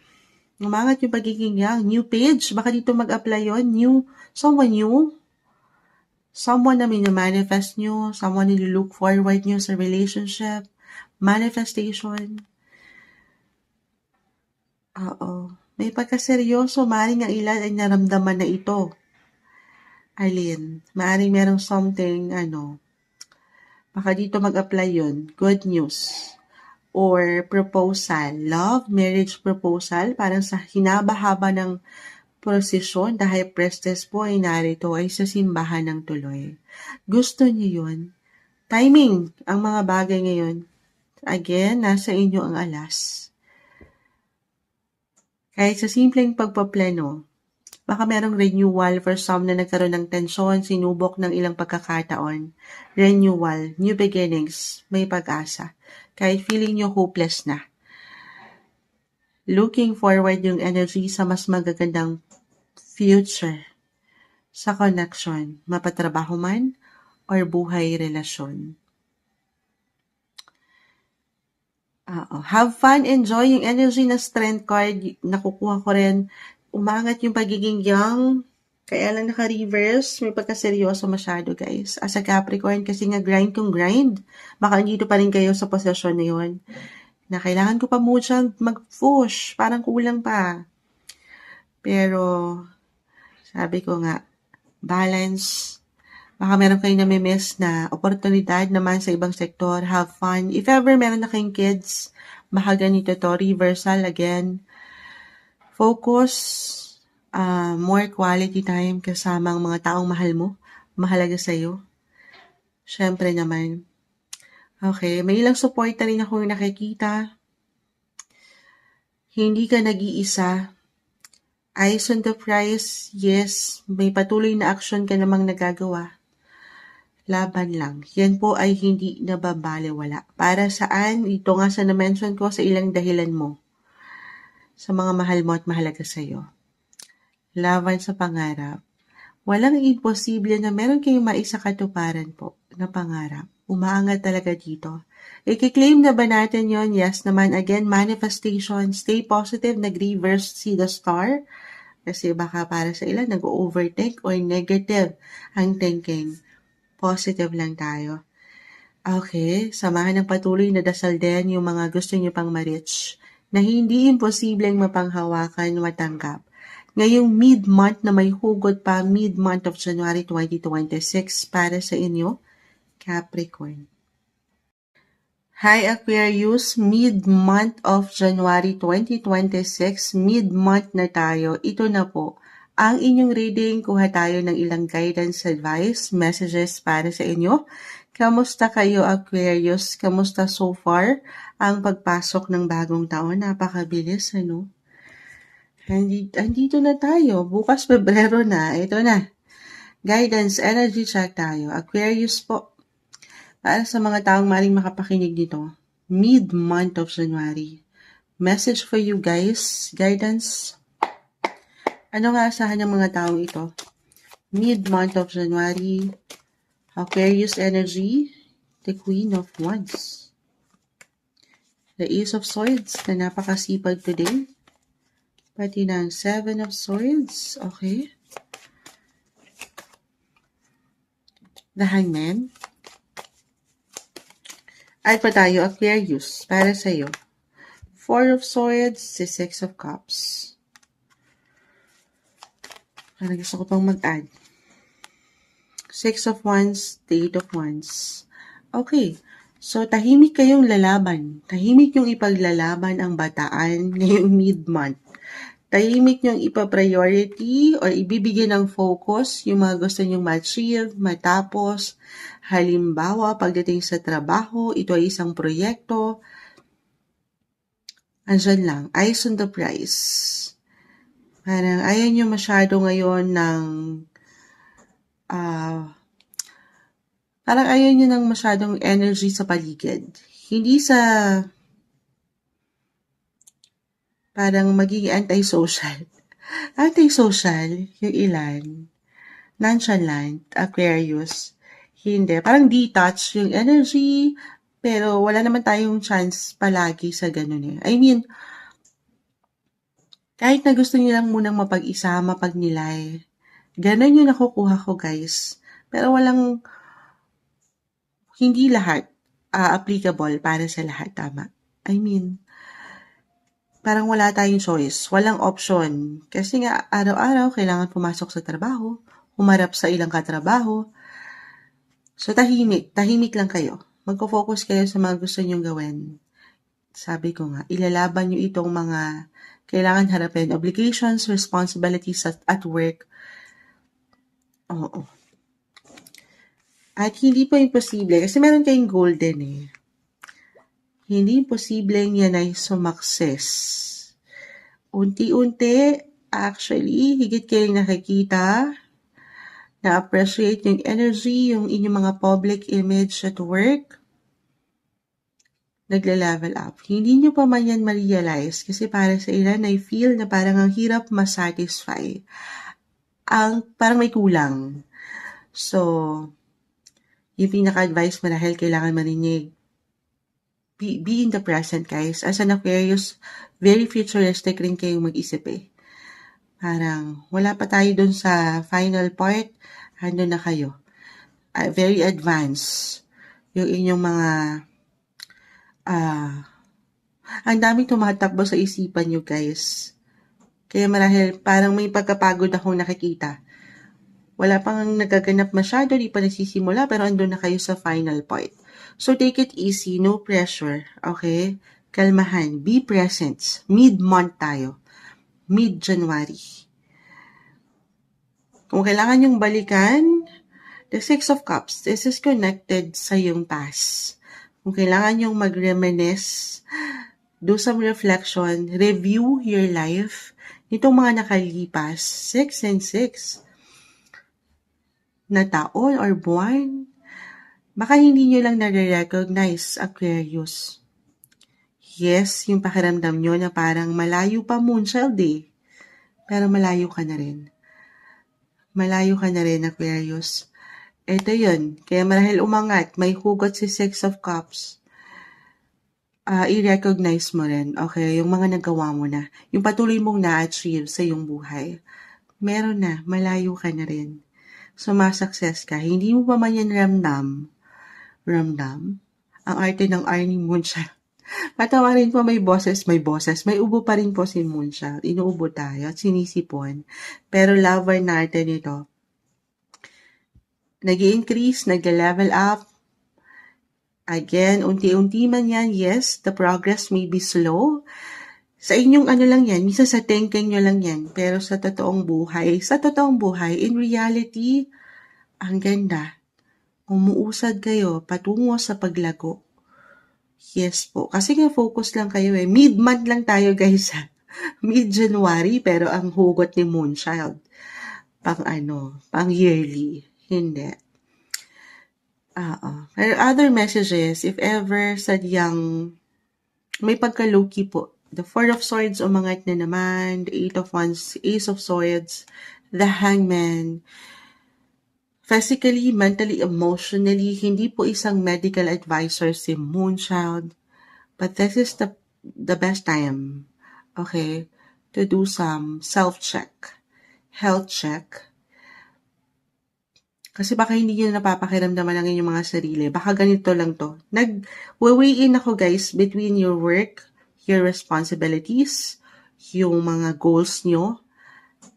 umangat yung pagiging young. New page, baka dito mag-apply yun. Someone new. Someone na mini-manifest nyo, someone na look forward nyo sa relationship, manifestation. May pagkaseryoso, maaaring ang ilan ay naramdaman na ito. Arlene, maaaring merong something, baka dito mag-apply yun, good news. Or proposal, love, marriage proposal, parang sa hinaba-haba ng prosesyon dahil Priestess po ay narito ay sa simbahan ng tuloy. Gusto niyo yun? Timing ang mga bagay ngayon. Again, nasa inyo ang alas. Kahit sa simpleng pagpaplano, baka merong renewal for some na nagkaroon ng tensyon, sinubok ng ilang pagkakataon. Renewal, new beginnings, may pag-asa. Kahit feeling nyo hopeless na. Looking forward yung energy sa mas magagandang future sa connection, mapatrabaho man or buhay relasyon. Have fun, enjoy yung energy na strength card. Nakukuha ko rin, umangat yung pagiging young, kaya lang naka-reverse, may pagkaseryoso masyado guys. As a Capricorn, kasi nga grind kung grind, baka dito pa rin kayo sa posisyon na yun. Na kailangan ko pa muna mag-push, parang kulang pa. Pero, sabi ko nga, balance. Baka meron kayong namimiss na oportunidad naman sa ibang sektor. Have fun. If ever meron na kayong kids, baka ganito to. Reversal again. Focus. More quality time kasama ang mga taong mahal mo. Mahalaga sa'yo. Siyempre naman. Okay. May ilang support na rin akong nakikita. Hindi ka nag-iisa. Eyes on the prize, yes, may patuloy na aksyon ka namang nagagawa. Laban lang. Yan po ay hindi nababaliwala. Para saan? Ito nga sa na-mention ko sa ilang dahilan mo. Sa mga mahal mo at mahalaga sa'yo. Laban sa pangarap. Walang imposible na meron kayong maisakatuparan po na pangarap. Umaangat talaga dito. I-claim na ba natin yon? Yes naman. Again, manifestation. Stay positive. Nag-reverse, see the star. Kasi baka para sa ilan, nag-overthink or negative ang thinking. Positive lang tayo. Okay, samahan ng patuloy na dasal din yung mga gusto nyo pang ma-reach na hindi imposibleng mapanghawakan, matanggap. Ngayong mid-month na may hugot pa, mid-month of January 2026 para sa inyo, Capricorn. Hi Aquarius, mid-month of January 2026, mid-month na tayo. Ito na po ang inyong reading. Kuha tayo ng ilang guidance, advice, messages para sa inyo. Kamusta kayo Aquarius? Kamusta so far ang pagpasok ng bagong taon? Napakabilis, ano? Andito na tayo. Bukas Pebrero na. Ito na. Guidance, energy check tayo. Aquarius po. Para sa mga taong maring makapakinig dito, mid-month of January. Message for you guys, guidance. Ano nga asahan ng mga taong ito? Mid-month of January, Aquarius energy, the Queen of Wands. The Ace of Swords na napakasipag today. Pati ng Seven of Swords, okay. The Hangman. Ay pa tayo, Aquarius, para sa'yo. Four of Swords, the Six of Cups. Parang gusto ko pang mag-add. Six of Wands, the Eight of Wands. Okay. So, tahimik kayong lalaban. Tahimik yung ipaglalaban ang bataan ngayong mid-month. Tahimik yung ipa-priority or ibibigyan ng focus yung mga gusto nyong ma-achieve, matapos. Halimbawa, pagdating sa trabaho, ito ay isang proyekto. Andyan lang, eyes on the prize. Parang ayaw nyo masyado ngayon ng parang ayaw nyo ng masyadong energy sa paligid. Hindi sa parang magiging anti-social. Anti-social, yung ilan. Nonchalant, Aquarius. Hindi. Parang detach yung energy, pero wala naman tayong chance palagi sa ganun eh. I mean, kahit na gusto nyo lang munang mapag-isa, mapagnilay, ganun yung nakukuha ko, guys. Pero hindi lahat applicable para sa lahat, tama. I mean, parang wala tayong choice, walang option. Kasi nga, araw-araw, kailangan pumasok sa trabaho, humarap sa ilang katrabaho. So, tahimik lang kayo. Magko-focus kayo sa mga gusto nyong gawin. Sabi ko nga, ilalaban nyo itong mga kailangan harapin, obligations, responsibilities at work. Oo. At hindi po imposible, kasi meron kayong golden eh. Hindi imposibleng yan ay sumakses. Unti-unti, actually, higit kayong nakikita, na-appreciate yung energy, yung inyong mga public image at work, nagle-level up. Hindi nyo pa man yan ma-realize kasi para sa ilan, I feel na parang ang hirap ma-satisfy. Parang may kulang. So, yung pinaka-advice mo dahil kailangan marinig, be in the present, guys. As an Aquarius, very futuristic rin kayong mag-isip eh. Parang, wala pa tayo dun sa final part, hando na kayo. Very advanced. Yung inyong mga, ang daming tumatakbo sa isipan nyo, guys. Kaya marahil, parang may pagkapagod akong nakikita. Wala pang nagaganap masyado, di pa nagsisimula, pero andun na kayo sa final part. So, take it easy, no pressure, okay? Kalmahan, be present. Mid-month tayo. Mid-January. Kung kailangan yung balikan, the Six of Cups, this is connected sa yung past. Kung kailangan yung mag-reminisce, do some reflection, review your life, nitong mga nakalipas, 6 and 6 na taon or buwan, baka hindi nyo lang nare-recognize, Aquarius. Yes, yung pakiramdam nyo na parang malayo pa Moonchild eh. Pero malayo ka na rin. Malayo ka na rin, Aquarius. Ito yun. Kaya marahil umangat, may hugot si Six of Cups. I-recognize mo rin, okay? Yung mga nagawa mo na. Yung patuloy mong na-achieve sa iyong buhay. Meron na, malayo ka na rin. Sumasukses ka. Hindi mo pa man yan ramdam. Ang arte ng Arnie Moonchild. Patawarin po, may boses. May ubo pa rin po si Moonchild. Inuubo tayo at sinisipon. Pero lover natin ito. Nag-i-increase, nag-level up. Again, unti-unti man yan, yes, the progress may be slow. Sa inyong lang yan, minsan sa thinking nyo lang yan. Pero sa totoong buhay, in reality, ang ganda. Umuusad kayo patungo sa paglago. Yes po. Kasi nga focus lang kayo eh. Mid-month lang tayo guys ha. Mid-January pero ang hugot ni Moonchild. Pang yearly. Hindi. Pero other messages, if ever sadyang may pagka-low-key po. The Four of Swords umangat na naman. The Eight of Wands, Ace of Swords, the Hangman. Physically, mentally, emotionally, hindi po isang medical advisor si Moonchild. But this is the best time, okay, to do some self-check, health check. Kasi baka hindi nyo napapakiramdaman ang inyong mga sarili. Baka ganito lang to. Nag-weigh in ako guys between your work, your responsibilities, yung mga goals nyo,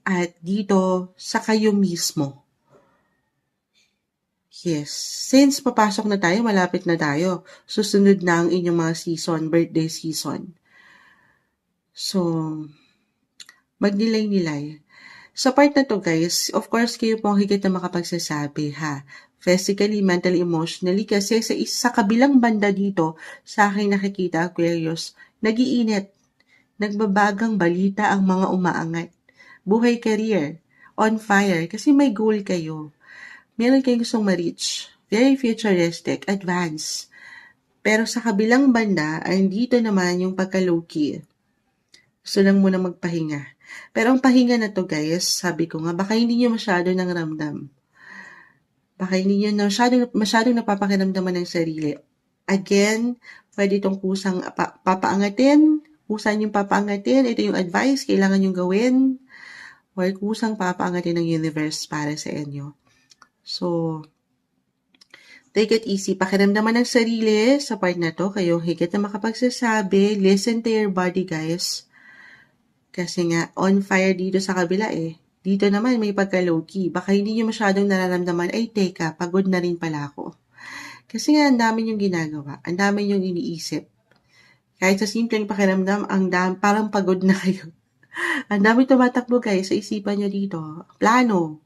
at dito sa kayo mismo. Yes. Since papasok na tayo, malapit na tayo. Susunod na ang inyong mga season, birthday season. So, magnilay-nilay. Sa part na to guys, of course kayo po ang higit na makapagsasabi ha. Physically, mentally, emotionally kasi sa kabilang banda dito, sa aking nakikita Aquarius, nagiinit, nagbabagang balita ang mga umaangat. Buhay career, on fire kasi may goal kayo. Meron kayong gustong ma-reach, very futuristic, advanced. Pero sa kabilang banda, ay dito naman yung pagka-low-key. Gusto lang muna magpahinga. Pero ang pahinga na to guys, sabi ko nga, baka hindi nyo masyado nang ramdam. Baka hindi nyo masyadong napapakiramdaman ng sarili. Again, pwede itong kusang papaangatin, kusan yung papaangatin, ito yung advice, kailangan yung gawin, or kusang papaangatin ng universe para sa inyo. So, take it easy. Pakiramdaman ng sarili sa part na to, kayo higit na makapagsasabi, listen to your body guys. Kasi nga, on fire dito sa kabila eh. Dito naman may pagka-low-key. Baka hindi nyo masyadong nararamdaman, ay teka, pagod na rin pala ako. Kasi nga, ang dami yung ginagawa. Ang dami yung iniisip. Kahit sa simpleng pakiramdam, parang pagod na kayo. Ang dami tumatakbo guys sa isipan nyo dito. Plano.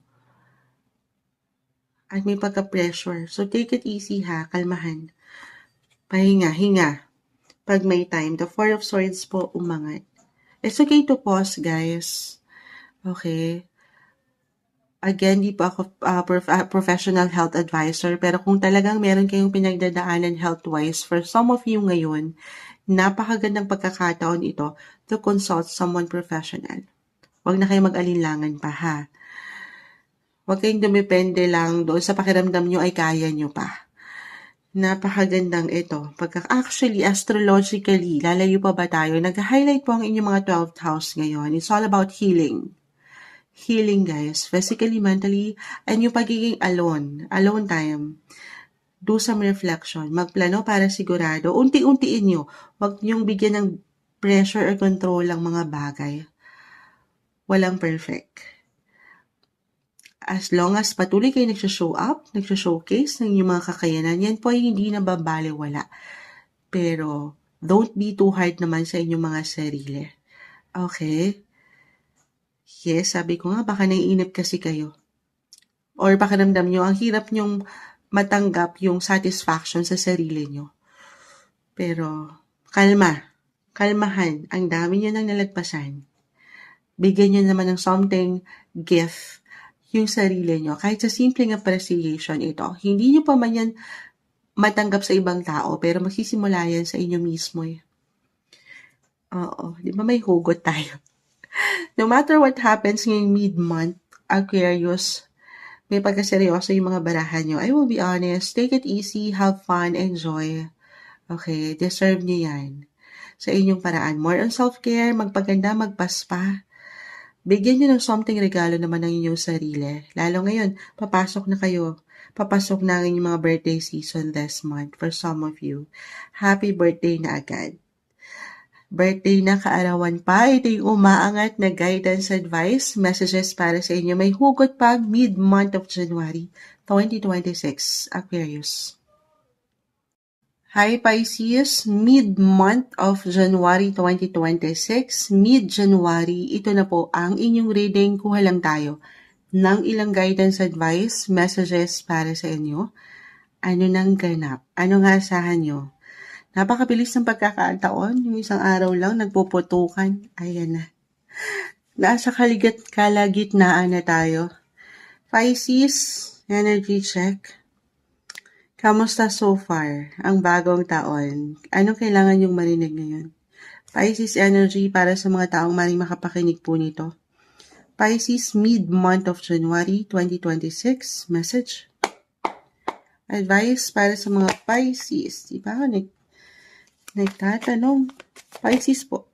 At may pagka-pressure. So, take it easy ha. Kalmahan. Pahinga, hinga. Pag may time. The Four of Swords po umangat. It's okay to pause, guys. Okay? Again, di po ako professional health advisor, pero kung talagang meron kayong pinagdadaanan health-wise, for some of you ngayon, napakagandang pagkakataon ito to consult someone professional. Huwag na kayo mag-alinlangan pa, ha? Huwag kayong dumepende lang doon sa pakiramdam nyo ay kaya nyo pa. Napakagandang ito. Actually, astrologically, lalayo pa ba tayo? Nag-highlight po ang inyong mga 12th house ngayon. It's all about healing. Healing, guys. Physically, mentally, and yung pagiging alone. Alone time. Do some reflection. Magplano para sigurado. Unti-untiin nyo. Huwag nyong bigyan ng pressure or control ang mga bagay. Walang perfect. As long as patuloy kayo nagsha-show up, nagsha-showcase ng inyong mga kakayanan, yan po ay hindi nababaliwala. Pero, don't be too hard naman sa inyong mga sarili. Okay? Yes, sabi ko nga, baka naiinip kasi kayo. Or pakiramdam nyo, ang hirap nyong matanggap yung satisfaction sa sarili nyo. Pero, kalmahan, ang dami nyo nang nalagpasan. Bigyan nyo naman ng something gift yung sarili nyo. Kahit sa simpleng appreciation ito, hindi nyo pa man yan matanggap sa ibang tao, pero magsisimula yan sa inyo mismo eh. Oo, di ba may hugot tayo? No matter what happens ngayong mid-month, Aquarius, may pagkaseryoso yung mga barahan nyo. I will be honest, take it easy, have fun, enjoy. Okay, deserve nyo yan. Sa inyong paraan. More on self-care, magpaganda, magpaspa. Bigyan nyo ng something regalo naman ng inyong sarili. Lalo ngayon, papasok na kayo. Papasok na ang inyong mga birthday season this month for some of you. Happy birthday na agad. Birthday na kaarawan pa. Ito yung umaangat na guidance advice, messages para sa inyo. May hugot pa mid-month of January 2026, Aquarius. Hi Pisces, mid-month of January 2026, mid-January, ito na po ang inyong reading. Kuha lang tayo ng ilang guidance advice, messages para sa inyo. Ano nang ganap? Ano nga asahan nyo? Napakabilis ng pagkakataon, yung isang araw lang, nagpuputukan. Ayan na. Nasa kalagitnaan na tayo. Pisces, energy check. Kamusta so far ang bagong taon? Anong kailangan yung marinig ngayon? Pisces energy para sa mga taong maring makapakinig po nito. Pisces, mid-month of January 2026. Message. Advice para sa mga Pisces. Diba? Nagtatanong. Pisces po.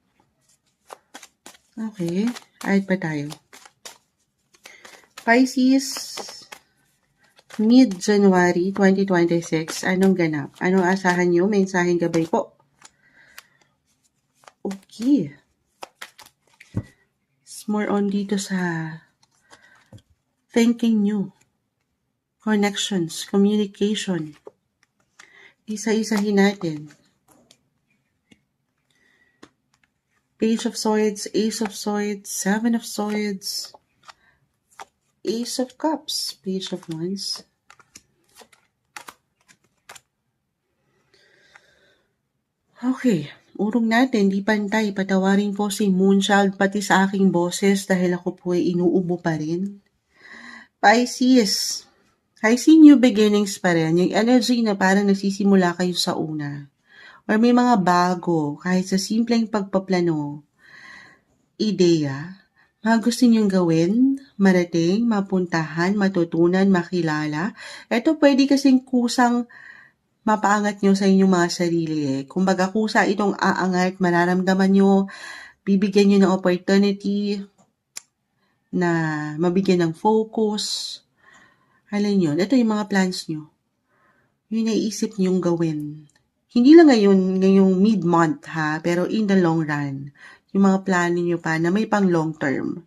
Okay. Ayat pa tayo. Pisces, Mid-January 2026, anong ganap? Anong asahan nyo? Mensaheng gabay po. Okay. It's more on dito sa thinking nyo. Connections, communication. Isa-isahin natin. Page of Swords, Ace of Swords, Seven of Swords, Ace of Cups, Page of Wands. Okay, urong natin, di pantay. Patawarin po si Moonchild pati sa aking boses dahil ako po ay inuubo pa rin. Pisces, I see new beginnings pa rin. Yung energy na parang nagsisimula kayo sa una. Or may mga bago, kahit sa simpleng pagpaplano, ideya, mga gusto niyong gawin, marating, mapuntahan, matutunan, makilala. Ito pwede kasing kusang mapaangat nyo sa inyong mga sarili eh. Kumbaga kusa itong aangat, mararamdaman nyo, bibigyan nyo ng opportunity na mabigyan ng focus. Alam nyo, ito yung mga plans nyo. Yung naisip nyong gawin. Hindi lang ngayong mid-month ha, pero in the long run. Yung mga plano nyo pa na may pang long term.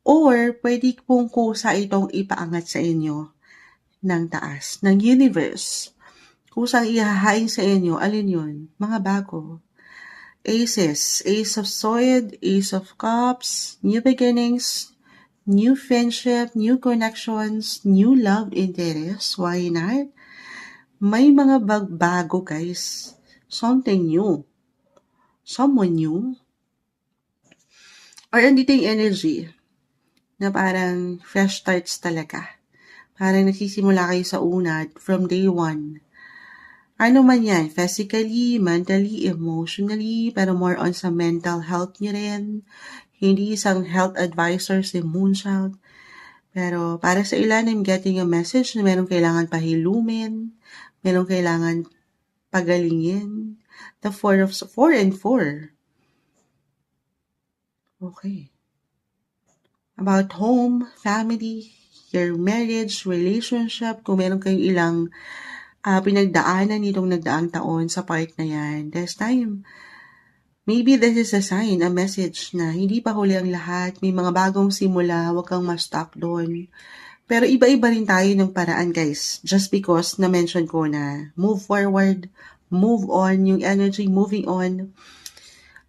Or, pwede pong kusa itong ipaangat sa inyo ng taas, ng universe. Kusang ihahain sa inyo, alin yun? Mga bago. Aces, Ace of Swords, Ace of Cups, new beginnings, new friendship, new connections, new love interest. Why not? May mga bago guys. Something new. Someone new. Or andito yung energy na parang fresh starts talaga. Parang nagsisimula kayo sa una from day one. Ano man yan, physically, mentally, emotionally, pero more on sa mental health nyo rin. Hindi isang health advisor si Moonchild. Pero para sa ilan, I'm getting a message na merong kailangan pahilumin, merong kailangan pagalingin. The 4 and 4. Okay. About home, family, your marriage, relationship, kung meron kayong ilang pinagdaanan nitong nagdaang taon sa part na yan, this time, maybe this is a sign, a message na hindi pa huli ang lahat, may mga bagong simula, huwag kang ma-stuck doon. Pero iba-iba rin tayo ng paraan guys, just because na-mention ko na move forward, move on, yung energy moving on,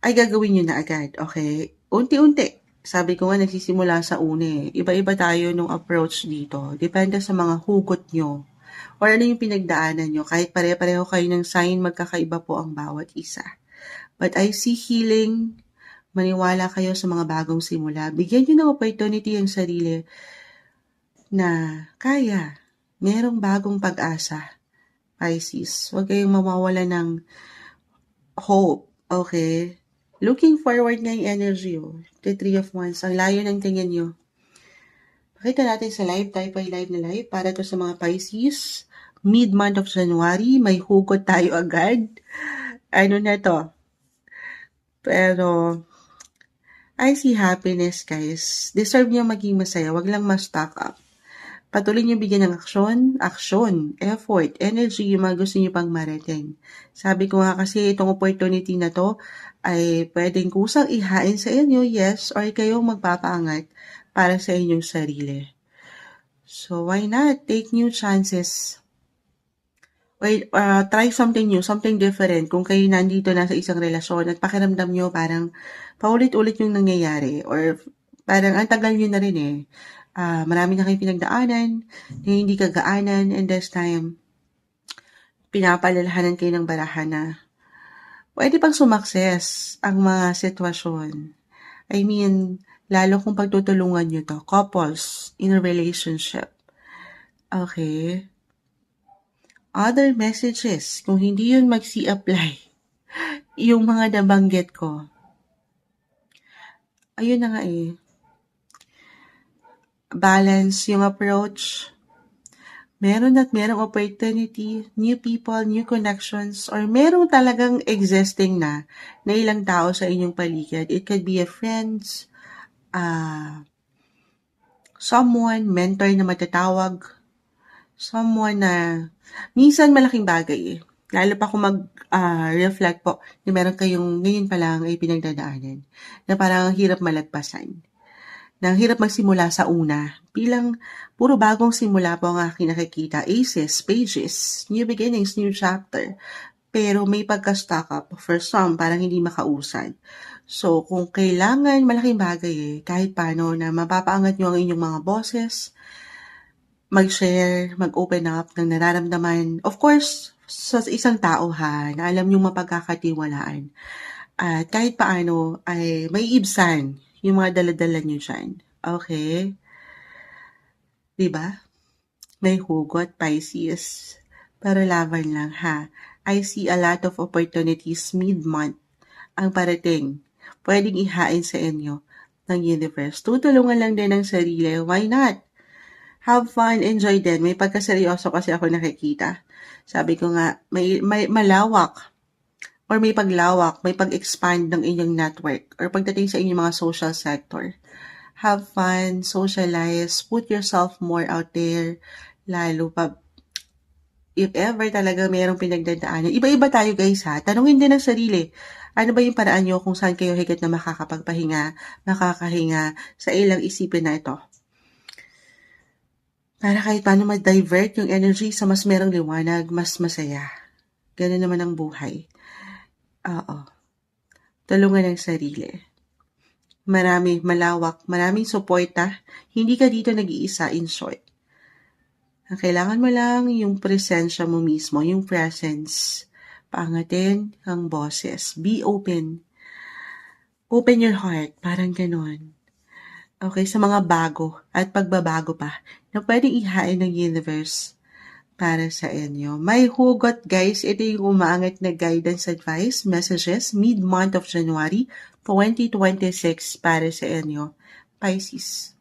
ay gagawin nyo na agad, okay? Unti-unti. Sabi ko nga, nagsisimula sa una. Iba-iba tayo nung approach dito. Depende sa mga hugot nyo. Or ano yung pinagdaanan nyo. Kahit pare-pareho kayo ng sign, magkakaiba po ang bawat isa. But I see healing. Maniwala kayo sa mga bagong simula. Bigyan nyo ng opportunity ang sarili na kaya. Merong bagong pag-asa. Pisces, huwag kayong mawawala ng hope. Okay? Looking forward nga yung energy, oh. The 3 of Wands. Ang layo ng tingin nyo. Pakita natin sa live. Tayo pa live na live. Para to sa mga Pisces. Mid-month of January. May hugot tayo agad. Ano na to? Pero, I see happiness, guys. Deserve nyo maging masaya. Wag lang ma-stock up. Patuloy nyo bigyan ng action, effort, energy, yung mga gusto nyo pang marating. Sabi ko nga kasi itong opportunity na to ay pwedeng kusang ihain sa inyo, yes, or kayong magpapaangat para sa inyong sarili. So, why not? Take new chances. Try something new, something different. Kung kayo nandito na sa isang relasyon at pakiramdam nyo parang paulit-ulit yung nangyayari or parang ang tagal nyo na rin eh. Marami na kayong pinagdaanan na hindi kagaanan and this time, pinapalalahanan kayo ng barahan na pwede pang sumakses ang mga sitwasyon. I mean, lalo kung pagtutulungan nyo to, couples in a relationship. Okay. Other messages, kung hindi yun mag-apply, yung mga nabanggit ko. Ayun na nga eh. Balance yung approach. Meron opportunity, new people, new connections, or meron talagang existing na ilang tao sa inyong paligid. It could be a friends, someone, mentor na matatawag, someone na minsan malaking bagay eh. Lalo pa kung reflect po na meron kayong ngayon pa lang ay pinagdadaanan na parang hirap malagpasan. Na ang hirap magsimula sa una. Bilang puro bagong simula po ang aking nakikita. Aces, pages, new beginnings, new chapter. Pero may pagka-stock up for some, parang hindi makausad. So, kung kailangan, malaking bagay kahit paano na mapapaangat nyo ang inyong mga boses, mag-share, mag-open up ng nararamdaman. Of course, sa isang tao na alam nyo mapagkakatiwalaan. At kahit paano ay may ibsan yung mga daladala nyo dyan. Okay? Diba? May hugot, Pisces. Pero laban lang ha. I see a lot of opportunities mid-month ang parating. Pwedeng ihain sa inyo ng universe. Tutulungan lang din ang sarili. Why not? Have fun, enjoy din. May pagkaseryoso kasi ako nakikita. Sabi ko nga, may malawak or may paglawak, may pag-expand ng inyong network or pagdating sa inyong mga social sector. Have fun, socialize, put yourself more out there, lalo pa if ever talaga mayroong pinagdadaanan. Iba-iba tayo guys ha. Tanungin din ang sarili. Ano ba yung paraan nyo kung saan kayo higit na makakapagpahinga, makakahinga sa ilang isipin na ito? Para kahit paano ma-divert yung energy sa mas merong liwanag, mas masaya. Ganun naman ang buhay. Oo. Tulungan ang sarili. Marami, malawak, maraming suporta. Hindi ka dito nag-iisa, in short. Ang kailangan mo lang yung presensya mo mismo, yung presence. Paangatin ang boses. Be open. Open your heart. Parang ganon. Okay, sa mga bago at pagbabago pa na pwedeng ihain ng universe para sa inyo. May hugot guys, ito yung umaangat na guidance advice messages mid-month of January 2026 para sa inyo. Pisces.